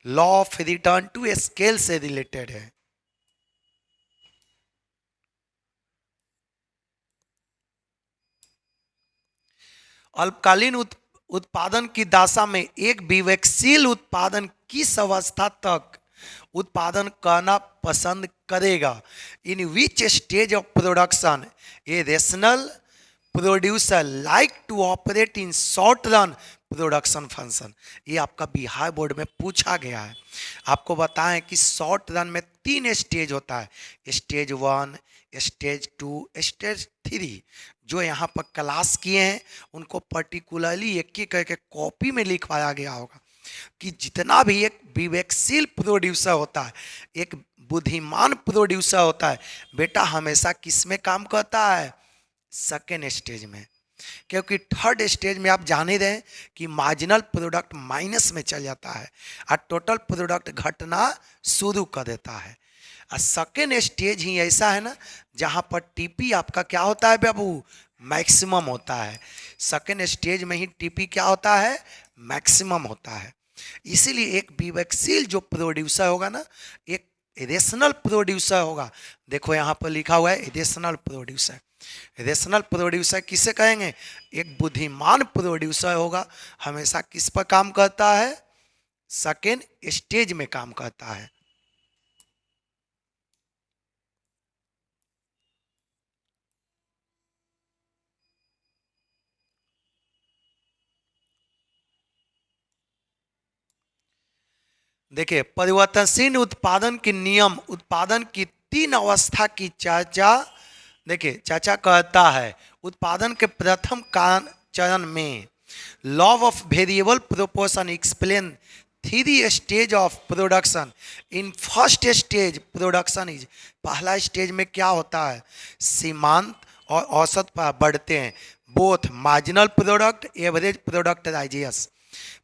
law of return to scale से रिलेटेड है। अल्पकालीन उत्पादन की दशा में एक विवेकशील उत्पादन किस अवस्था तक उत्पादन करना पसंद करेगा। In which stage of production a rational producer like to operate in short run production function. ये आपका बिहार बोर्ड में पूछा गया है। आपको बताएं कि शॉर्ट रन में 3 स्टेज होता है, स्टेज 1, स्टेज 2, स्टेज 3। जो यहाँ पर क्लास किए हैं उनको पर्टिकुलरली एक एक करके कॉपी में लिखवाया गया होगा। कि जितना भी एक विवेकशील प्रोड्यूसर होता है, एक बुद्धिमान प्रोड्यूसर होता है, बेटा हमेशा किस में काम करता है? सेकेंड स्टेज में। क्योंकि थर्ड स्टेज में आप जान ही रहे हैं कि मार्जिनल प्रोडक्ट माइनस में चल जाता है और टोटल प्रोडक्ट घटना शुरू कर देता है। और सेकेंड स्टेज ही ऐसा है ना जहां पर टीपी आपका क्या होता है बाबू? मैक्सिमम होता है। सेकेंड स्टेज में ही टीपी क्या होता है? मैक्सिमम होता है। इसीलिए एक विवेकशील जो प्रोड्यूसर होगा ना, एक रेशनल प्रोड्यूसर होगा। देखो यहाँ पर लिखा हुआ है रेशनल प्रोड्यूसर। रेशनल प्रोड्यूसर किसे कहेंगे? एक बुद्धिमान प्रोड्यूसर होगा, हमेशा किस पर काम करता है? सेकेंड स्टेज में काम करता है। देखिए, परिवर्तनशील उत्पादन के नियम, उत्पादन की 3 अवस्था की चर्चा देखिए चर्चा करता है। उत्पादन के प्रथम चरण में law of variable proportion explain 3 stage of production. In first stage production is, पहला स्टेज में क्या होता है? सीमांत और औसत पर बढ़ते हैं, both marginal product average product rises.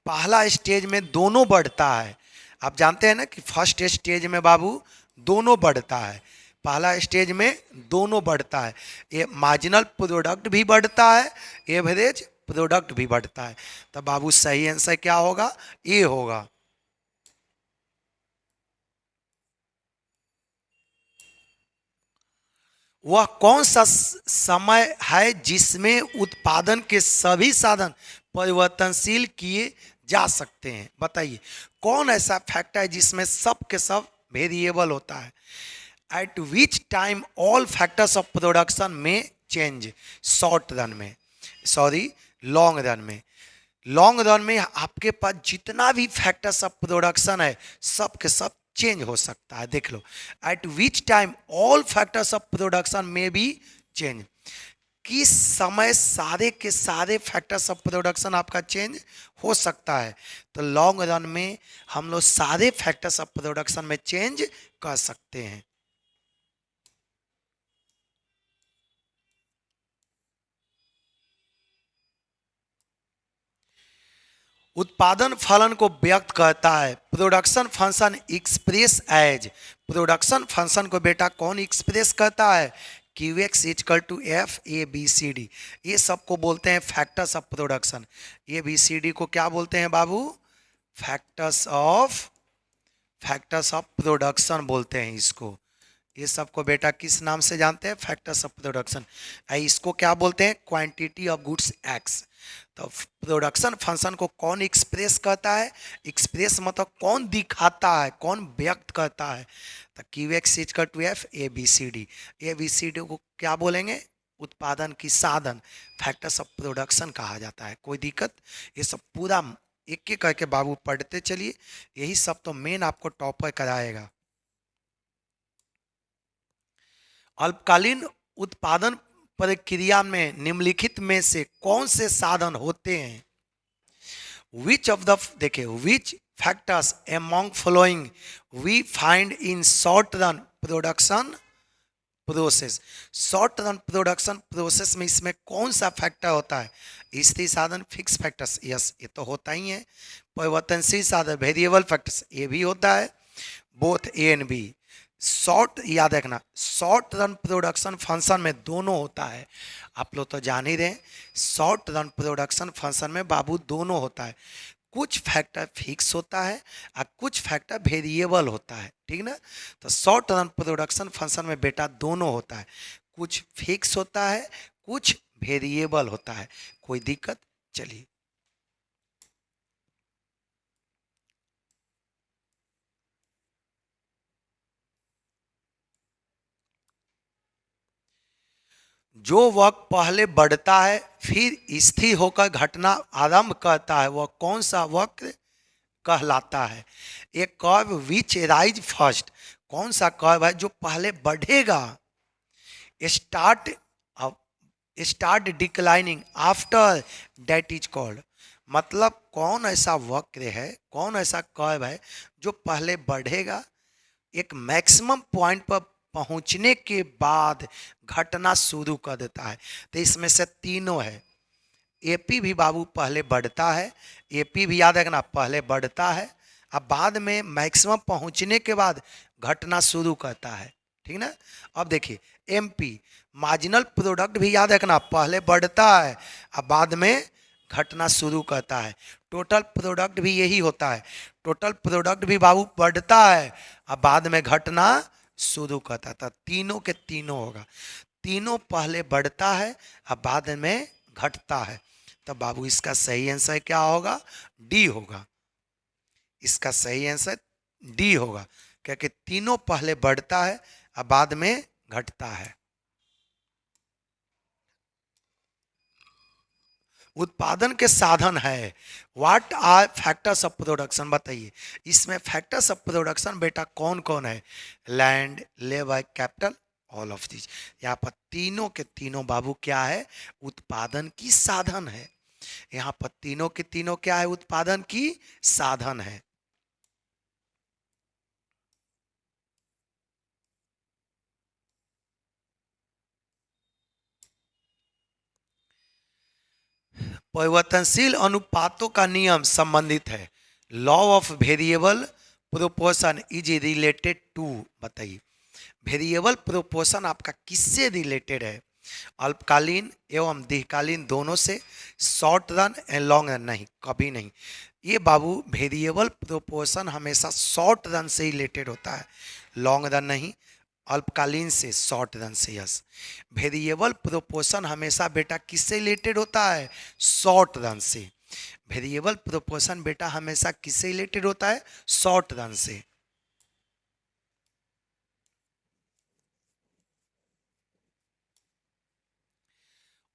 पहला स्टेज में दोनों बढ़ता है। आप जानते हैं ना कि फर्स्ट स्टेज में बाबू दोनों बढ़ता है। पहला स्टेज में दोनों बढ़ता है, ये मार्जिनल प्रोडक्ट भी बढ़ता है, एवरेज प्रोडक्ट भी बढ़ता है। तो बाबू सही आंसर क्या होगा? ए होगा। वह कौन सा समय है जिसमें उत्पादन के सभी साधन परिवर्तनशील किए जा सकते हैं? बताइए कौन ऐसा फैक्टर है जिसमें सब के सब वेरिएबल होता है? Eight which time all factors of production में चेंज। शॉर्ट रन में, सॉरी लॉन्ग रन में। लॉन्ग रन में आपके पास जितना भी फैक्टर्स ऑफ प्रोडक्शन है सब के सब चेंज हो सकता है। देख लो, at which time all factors of production में भी चेंज। किस समय सारे के सारे फैक्टर्स ऑफ प्रोडक्शन आपका चेंज हो सकता है? तो लॉन्ग रन में हम लोग सारे फैक्टर्स ऑफ प्रोडक्शन में चेंज कर सकते हैं। उत्पादन फलन को व्यक्त करता है। Production function express as, production function को बेटा कौन एक्सप्रेस करता है? Q X equal to F A B C D. ये सबको बोलते हैं factors of production. A B C D को क्या बोलते हैं बाबू? फैक्टर्स ऑफ प्रोडक्शन बोलते हैं इसको। ये सबको बेटा किस नाम से जानते हैं? Factors of production. इसको क्या बोलते हैं? Quantity of goods x. तो प्रोडक्शन फंक्शन को कौन एक्सप्रेस करता है? एक्सप्रेस मतलब कौन दिखाता है, कौन व्यक्त करता है? तो Q X equal to F A B C D. A B C D को क्या बोलेंगे? उत्पादन की साधन, फैक्टर्स ऑफ प्रोडक्शन कहा जाता है। कोई दिक्कत? ये सब पूरा एक एक करके बाबू पढ़ते चलिए, यही सब तो मेन आपको टॉपर कराएगा। अल्पकालीन उत्पादन प्रक्रिया में निम्नलिखित में से कौन से साधन होते हैं? विच ऑफ द, देखिए, which factors among following we find in short run production process. Short run production process में इसमें कौन सा फैक्टर होता है? स्थिर साधन, फिक्स फैक्टर्स, यस ये तो होता ही है। परिवर्तनशील साधन, वेरिएबल फैक्टर्स, ये भी होता है। Both A and B. Short, याद रखना, शॉर्ट रन प्रोडक्शन फंक्शन में दोनों होता है। आप लोग तो जान ही रहे, शॉर्ट रन प्रोडक्शन फंक्शन में बाबू दोनों होता है। कुछ फैक्टर फिक्स होता है और कुछ फैक्टर वेरिएबल होता है, ठीक ना? तो शॉर्ट रन प्रोडक्शन फंक्शन में बेटा दोनों होता है, कुछ फिक्स होता है, कुछ वेरिएबल होता है। कोई दिक्कत? चलिए, जो वक्त पहले बढ़ता है फिर स्थिर होकर घटना आरंभ करता है, वह कौन सा वक्त कहलाता है? एक कर्व विच राइज फर्स्ट। कौन सा कर्व है जो पहले बढ़ेगा? Start start declining after, that is called. मतलब कौन ऐसा वक्र है, कौन ऐसा कर्व है जो पहले बढ़ेगा, एक मैक्सिमम पॉइंट पर पहुंचने के बाद घटना शुरू कर देता है। तो इसमें से तीनों है। एपी भी बाबू पहले बढ़ता है, एपी भी याद रखना पहले बढ़ता है, अब बाद में मैक्सिमम पहुंचने के बाद घटना शुरू करता है। ठीक ना। अब देखिए एमपी मार्जिनल प्रोडक्ट भी याद रखना पहले बढ़ता है, अब बाद में घटना शुरू करता है। टोटल प्रोडक्ट भी यही होता है, टोटल प्रोडक्ट भी बाबू बढ़ता है, अब बाद में घटना शुरू करता था। तीनों के तीनों होगा, तीनों पहले बढ़ता है अब बाद में घटता है। तो बाबू इसका सही आंसर क्या होगा, डी होगा। इसका सही आंसर डी होगा, क्योंकि तीनों पहले बढ़ता है अब बाद में घटता है। उत्पादन के साधन है। What are factors of production, बताइए इसमें फैक्टर्स ऑफ प्रोडक्शन बेटा कौन कौन है। Land, labour, capital, all of this. यहाँ पर तीनों के तीनों बाबू क्या है, उत्पादन की साधन है। यहाँ पर तीनों के तीनों क्या है, उत्पादन की साधन है। परिवर्तनशील अनुपातों का नियम संबंधित है। Law of variable proportion is related to, बताइए वेरिएबल प्रोपोर्शन आपका किससे रिलेटेड है। अल्पकालीन एवं दीर्घकालीन दोनों से, short run and long run नहीं, कभी नहीं। ये बाबू वेरिएबल प्रोपोर्शन हमेशा शॉर्ट रन से रिलेटेड होता है, लॉन्ग रन नहीं। अल्पकालीन से, शॉर्ट रन से, यस। वेरिएबल प्रोपोर्शन हमेशा बेटा किससे रिलेटेड होता है, शॉर्ट रन से। वेरिएबल प्रोपोर्शन बेटा हमेशा किससे रिलेटेड होता है, शॉर्ट रन से।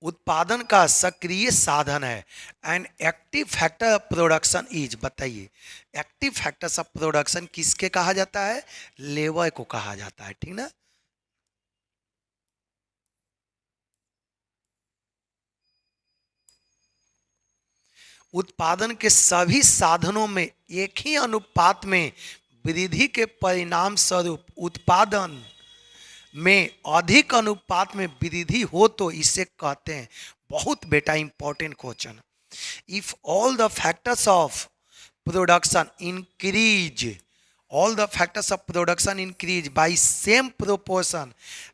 उत्पादन का सक्रिय साधन है। And active factor of production is, बताइए एक्टिव फैक्टर्स ऑफ प्रोडक्शन किसके कहा जाता है, लेबर को कहा जाता है। ठीक ना। उत्पादन के सभी साधनों में एक ही अनुपात में वृद्धि के परिणाम स्वरूप उत्पादन में अधिक अनुपात में वृद्धि हो तो इसे कहते हैं, बहुत बेटा important question. If all the factors of production increase, all the factors of production increase by same proportion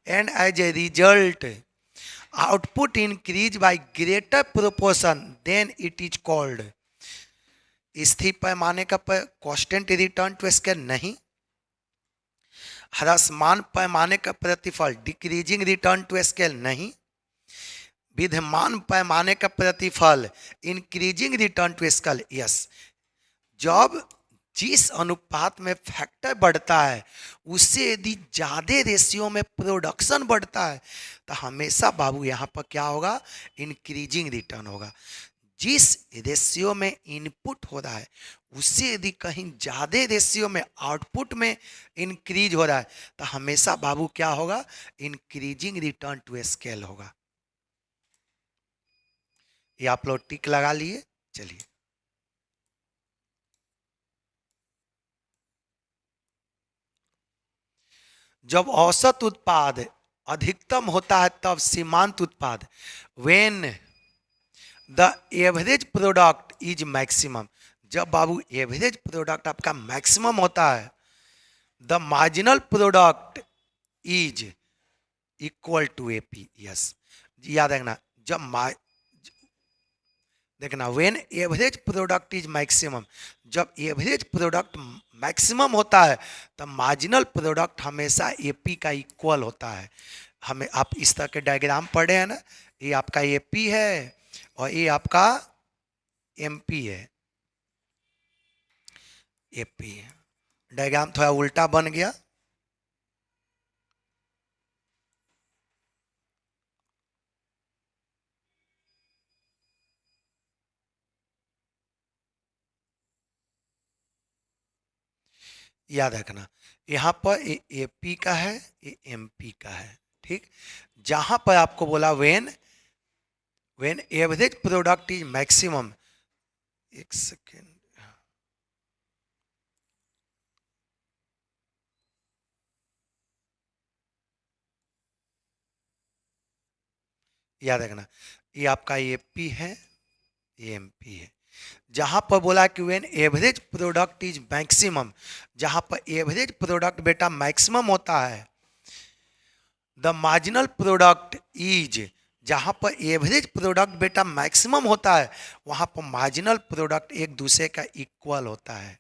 and as a result output increase by greater proportion, then it is called, स्थिर पैमाने का constant return to scale नहीं, ह्रासमान पैमाने का प्रतिफल decreasing return to scale नहीं, विद्यमान पैमाने का प्रतिफल increasing return to scale yes. जब जिस अनुपात में फैक्टर बढ़ता है उससे यदि ज़्यादा रेशियो में प्रोडक्शन बढ़ता है तो हमेशा बाबू यहाँ पर क्या होगा, इंक्रीजिंग रिटर्न होगा। जिस रेशियो में इनपुट हो रहा है उससे यदि कहीं ज़्यादा रेशियो में आउटपुट में इंक्रीज हो रहा है तो हमेशा बाबू क्या होगा, इंक्रीजिंग रिटर्न टू स्केल होगा। ये आप लोग टिक लगा लिए। चलिए जब औसत उत्पाद अधिकतम होता है तब सीमांत उत्पाद, when the average product is maximum, जब बाबू एवरेज प्रोडक्ट आपका मैक्सिमम होता है, the marginal product is equal to AP, yes याद रखना। जब देखना when average product is maximum, जब एवरेज प्रोडक्ट मैक्सिमम होता है तब मार्जिनल प्रोडक्ट हमेशा एपी का इक्वल होता है। हमें आप इस तरह के डायग्राम पढ़े हैं ना, ये आपका एपी है और ये आपका एमपी है। एपी डायग्राम थोड़ा उल्टा बन गया। याद रखना यहाँ पर एपी का है, ये एमपी का है। ठीक, जहां पर आपको बोला when average product is maximum, एक सेकेंड, याद रखना, ये आपका एपी है, ये एमपी है। जहां पर बोला कि when average product is maximum, जहां पर एवरेज प्रोडक्ट बेटा मैक्सिमम होता है, द मार्जिनल प्रोडक्ट इज, जहां पर एवरेज प्रोडक्ट बेटा मैक्सिमम होता है, वहां पर मार्जिनल प्रोडक्ट एक दूसरे का इक्वल होता है।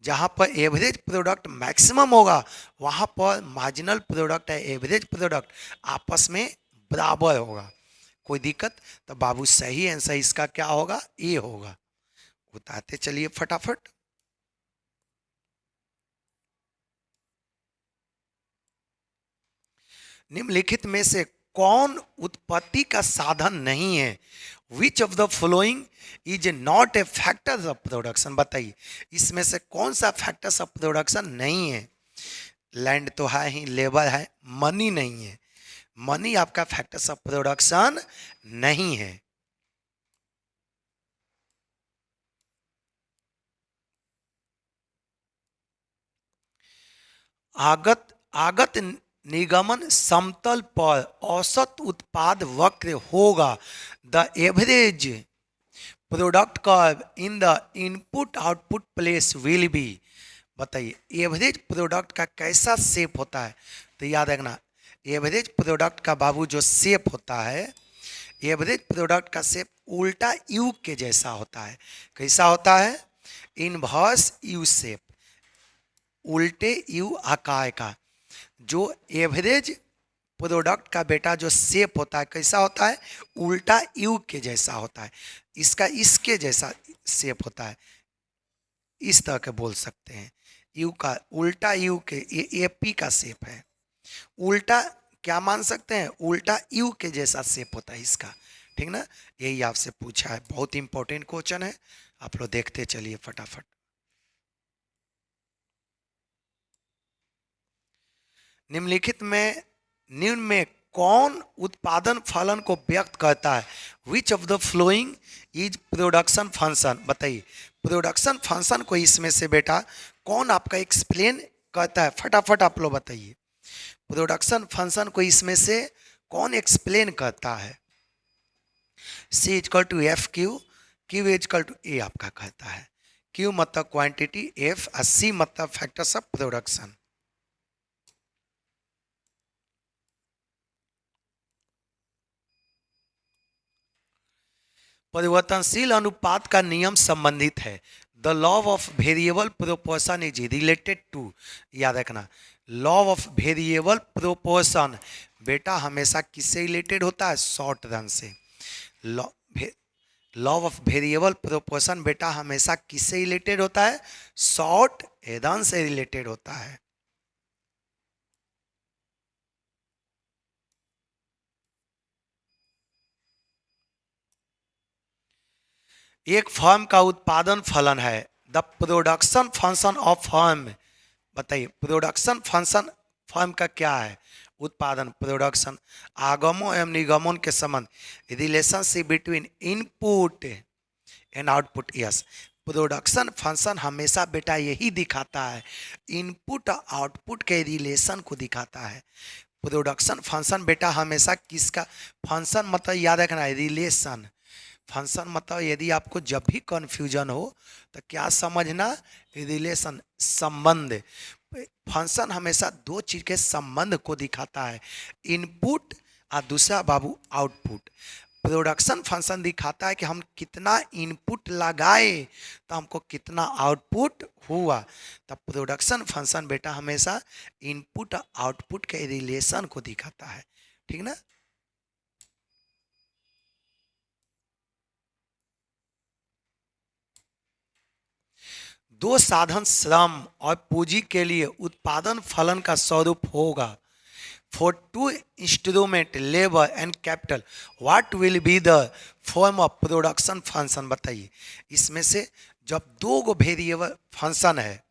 जहां पर एवरेज प्रोडक्ट मैक्सिमम होगा, वहां पर मार्जिनल प्रोडक्ट है एवरेज प्रोडक्ट आपस में बराबर होगा। कोई दिक्कत? तो बाबू सही आंसर इसका क्या होगा? ए होगा। बताते चलिए फटाफट। निम्नलिखित में से कौन उत्पत्ति का साधन नहीं है? विच of the following is not a factors of production? बताइए इसमें से कौन सा फैक्टर्स ऑफ प्रोडक्शन नहीं है? लैंड तो है ही, लेबर है, मनी नहीं है। मनी आपका फैक्टर्स ऑफ प्रोडक्शन नहीं है। आगत आगत निगमन समतल पर औसत उत्पाद वक्र होगा। The average product curve in the input output place will be. बताइए एवरेज प्रोडक्ट का कैसा शेप होता है? तो याद रखना, एवरेज प्रोडक्ट का बाबू जो शेप होता है, एवरेज प्रोडक्ट का शेप उल्टा यू के जैसा होता है। कैसा होता है? इनवर्स यू शेप, उल्टे यू आकार का। जो एवरेज प्रोडक्ट का बेटा जो शेप होता है कैसा होता है? उल्टा यू के जैसा होता है। इसका इसके जैसा शेप होता है, इस तरह के बोल सकते हैं। यू का उल्टा यू के, ये एपी का शेप है। उल्टा क्या मान सकते हैं? उल्टा यू के जैसा शेप होता है इसका। ठीक ना? यही आपसे पूछा है, बहुत इंपॉर्टेंट क्वेश्चन है। आप लोग देखते चलिए फटाफट। निम्न में कौन उत्पादन फलन को व्यक्त करता है? विच of the following is production function? बताइए प्रोडक्शन फंक्शन को इसमें से बेटा कौन आपका एक्सप्लेन करता है? फटाफट आप लोग बताइए प्रोडक्शन फंक्शन को इसमें से कौन एक्सप्लेन करता है? C equal to F Q, Q equal to A आपका कहता है। क्यू मतलब क्वांटिटी, एफ और सी मतलब फैक्टर्स ऑफ प्रोडक्शन। परिवर्तनशील अनुपात का नियम संबंधित है। The law of variable proportion is related to. याद रखना, लॉ ऑफ वेरिएबल प्रोपोर्शन बेटा हमेशा किससे रिलेटेड होता है? शॉर्ट रन से। लॉ ऑफ वेरिएबल प्रोपोर्शन बेटा हमेशा किससे रिलेटेड होता है? शॉर्ट रन से रिलेटेड होता है। एक फर्म का उत्पादन फलन है the production function of firm. बताइए प्रोडक्शन फंक्शन फर्म का क्या है? उत्पादन, प्रोडक्शन, आगमन एवं निगमन के संबंध, relationship between input and output. Yes, production function हमेशा बेटा यही दिखाता है, इनपुट और आउटपुट के रिलेशन को दिखाता है। प्रोडक्शन फंक्शन बेटा हमेशा किसका? फंक्शन मतलब याद रखना है रिलेशन। फंक्शन मतलब यदि आपको जब भी कंफ्यूजन हो तो क्या समझना? रिलेशन, संबंध। फंक्शन हमेशा दो चीज के संबंध को दिखाता है, इनपुट और दूसरा बाबू आउटपुट। प्रोडक्शन फंक्शन दिखाता है कि हम कितना इनपुट लगाए तो हमको कितना आउटपुट हुआ। तब प्रोडक्शन फंक्शन बेटा हमेशा इनपुट और आउटपुट के रिलेशन को दिखाता है। ठीक ना? दो साधन श्रम और पूंजी के लिए उत्पादन फलन का स्वरूप होगा। For two instrument labour and capital what will be the form of production function? बताइए इसमें से जब दो गो वेरिएबल फंक्शन है,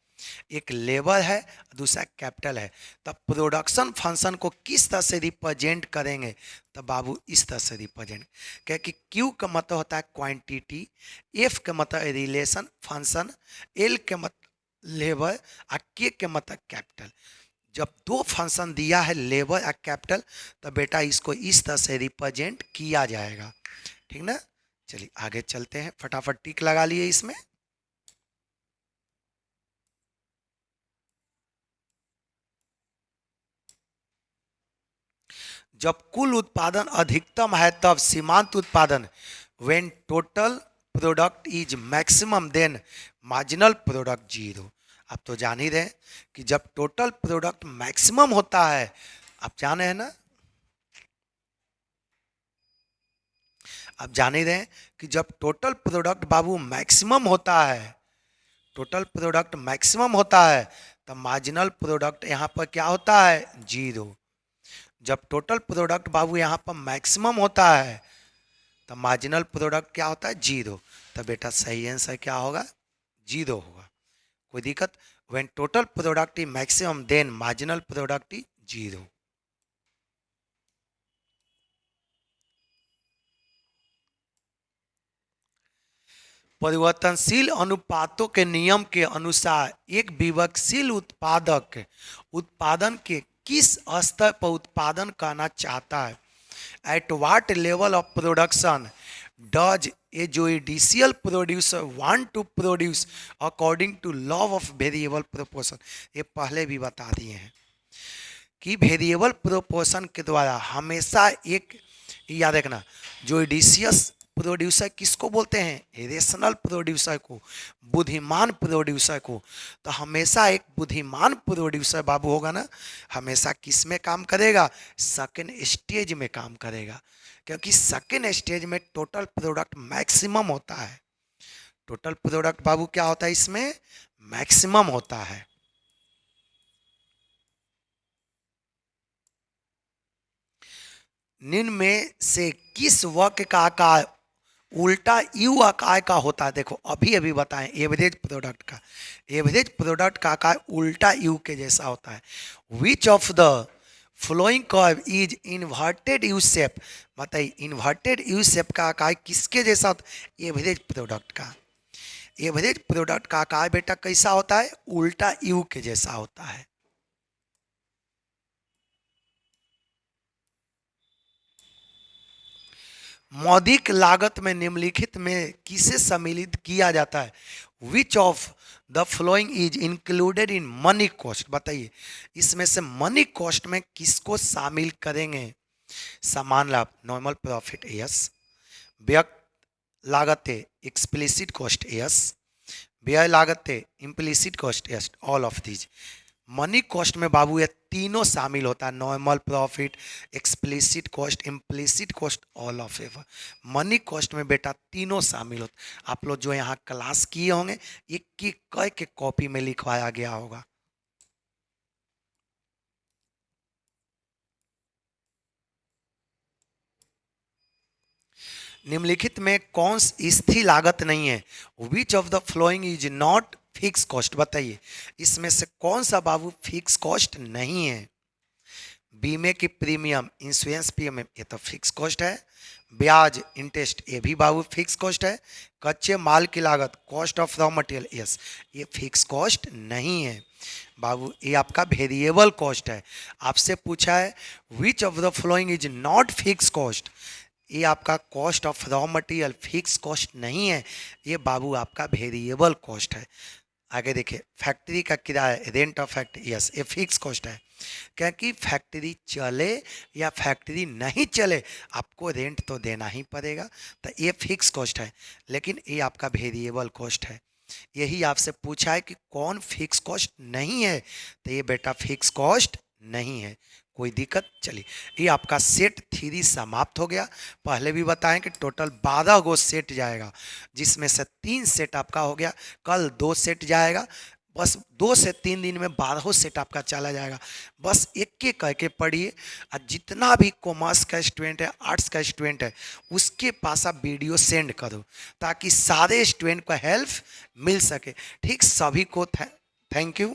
एक लेबर है, दूसरा कैपिटल है। तब प्रोडक्शन फंक्शन को किस तरह से रिप्रेजेंट करेंगे? तब बाबू इस तरह से रिप्रेजेंट, क्या कि क्यू का मतलब होता है क्वांटिटी, एफ का मतलब रिलेशन फंक्शन, एल के मतलब लेबर और के के मतलब कैपिटल। जब दो फंक्शन दिया है लेबर और कैपिटल, तो बेटा इसको इस तरह से रिप्रेजेंट किया जाएगा, ठीक ना। चलिए आगे चलते हैं, फटाफट टिक लगा लिए इसमें। जब कुल उत्पादन अधिकतम है तब सीमांत उत्पादन, when total product is maximum then marginal product zero. आप तो जान ही रहे हैं कि जब टोटल प्रोडक्ट मैक्सिमम होता है, आप जाने हैं ना, आप जान ही रहे हैं कि जब टोटल प्रोडक्ट बाबू मैक्सिमम होता है, टोटल प्रोडक्ट मैक्सिमम होता है, तब मार्जिनल प्रोडक्ट यहाँ पर क्या होता है? जीरो। जब टोटल प्रोडक्ट बाबू यहाँ पर मैक्सिमम होता है, तो मार्जिनल प्रोडक्ट क्या होता है? जीरो। तो बेटा सही आंसर क्या होगा? जीरो होगा। कोई दिक्कत? When total product is maximum then marginal product is zero. परिवर्तनशील अनुपातों के नियम के अनुसार एक विवेकशील उत्पादक उत्पादन के किस स्तर पर उत्पादन करना चाहता है? At what level of production does a judicial producer want to produce according to law of variable proportion. ये पहले भी बता दिए हैं कि वेरिएबल प्रोपोर्शन के द्वारा हमेशा एक, याद रखना, जुडिशियस प्रोड्यूसर किसको बोलते हैं? रेशनल प्रोड्यूसर को, बुद्धिमान प्रोड्यूसर को। तो हमेशा एक बुद्धिमान प्रोड्यूसर बाबू होगा ना, हमेशा किस में काम करेगा? सेकेंड स्टेज में काम करेगा, क्योंकि सेकेंड स्टेज में टोटल प्रोडक्ट मैक्सिमम होता है। टोटल प्रोडक्ट बाबू क्या होता है? इसमें मैक्सिमम होता है। निम्न में से किस वाक्य का आकार उल्टा यू आकार का होता है? देखो अभी अभी बताएं, एवरेज प्रोडक्ट का, एवरेज प्रोडक्ट का आकार उल्टा यू के जैसा होता है। विच of the flowing curve is inverted U shape? बताइए इन्वर्टेड यू शेप का आकार किसके जैसा होता है? एवरेज प्रोडक्ट का। एवरेज प्रोडक्ट का आकार बेटा कैसा होता है? उल्टा यू के जैसा होता है। मौद्रिक लागत में निम्नलिखित में किसे सम्मिलित किया जाता है? विच of the following is included in money cost? बताइए इसमें से मनी कॉस्ट में किसको शामिल करेंगे? समान लाभ, नॉर्मल प्रॉफिट, यस। व्यक्त लागत है, एक्सप्लिसिट कॉस्ट, यस। व्यय लागत है, implicit cost, yes. All of these money cost में बाबू ये तीनों शामिल होता है, normal profit, explicit cost, implicit cost, all of ever. Money cost में बेटा तीनों शामिल होते। आप लोग जो यहाँ क्लास किए होंगे, एक की कई के कॉपी में लिखवाया गया होगा। निम्नलिखित में कौन सी स्थिर लागत नहीं है? विच of the following is not fix cost? बताइए इसमें से कौन सा बाबू फिक्स कॉस्ट नहीं है? बीमे की प्रीमियम, इंश्योरेंस प्रीमियम, ये तो फिक्स कॉस्ट है। ब्याज, इंटरेस्ट, ये भी बाबू फिक्स कॉस्ट है। कच्चे माल की लागत, cost of raw material, yes, ये फिक्स कॉस्ट नहीं है बाबू, ये आपका वेरिएबल कॉस्ट है। आपसे पूछा है विच of the following is not fix cost, ये आपका cost of raw material fix cost नहीं है, ये बाबू आपका वेरिएबल कॉस्ट है। आगे देखिए, फैक्ट्री का किराया, रेंट ऑफ फैक्ट्री, यस, ये फिक्स कॉस्ट है, क्योंकि फैक्ट्री चले या फैक्ट्री नहीं चले आपको रेंट तो देना ही पड़ेगा, तो ये फिक्स कॉस्ट है, लेकिन ये आपका वेरिएबल कॉस्ट है। यही आपसे पूछा है कि कौन फिक्स कॉस्ट नहीं है, तो ये बेटा फिक्स कॉस्ट नहीं है। कोई दिक्कत? चलिए, ये आपका सेट 3 समाप्त हो गया। पहले भी बताएं कि टोटल 12 गो सेट जाएगा, जिसमें से 3 सेट आपका हो गया, कल 2 सेट जाएगा। बस 2 से 3 दिन में 12 सेट आपका चला जाएगा। बस एक एक करके पढ़िए, और जितना भी कॉमर्स का स्टूडेंट है, आर्ट्स का स्टूडेंट है, उसके पास आप वीडियो सेंड करो, ताकि सारे स्टूडेंट को हेल्प मिल सके। ठीक, सभी को थैंक यू।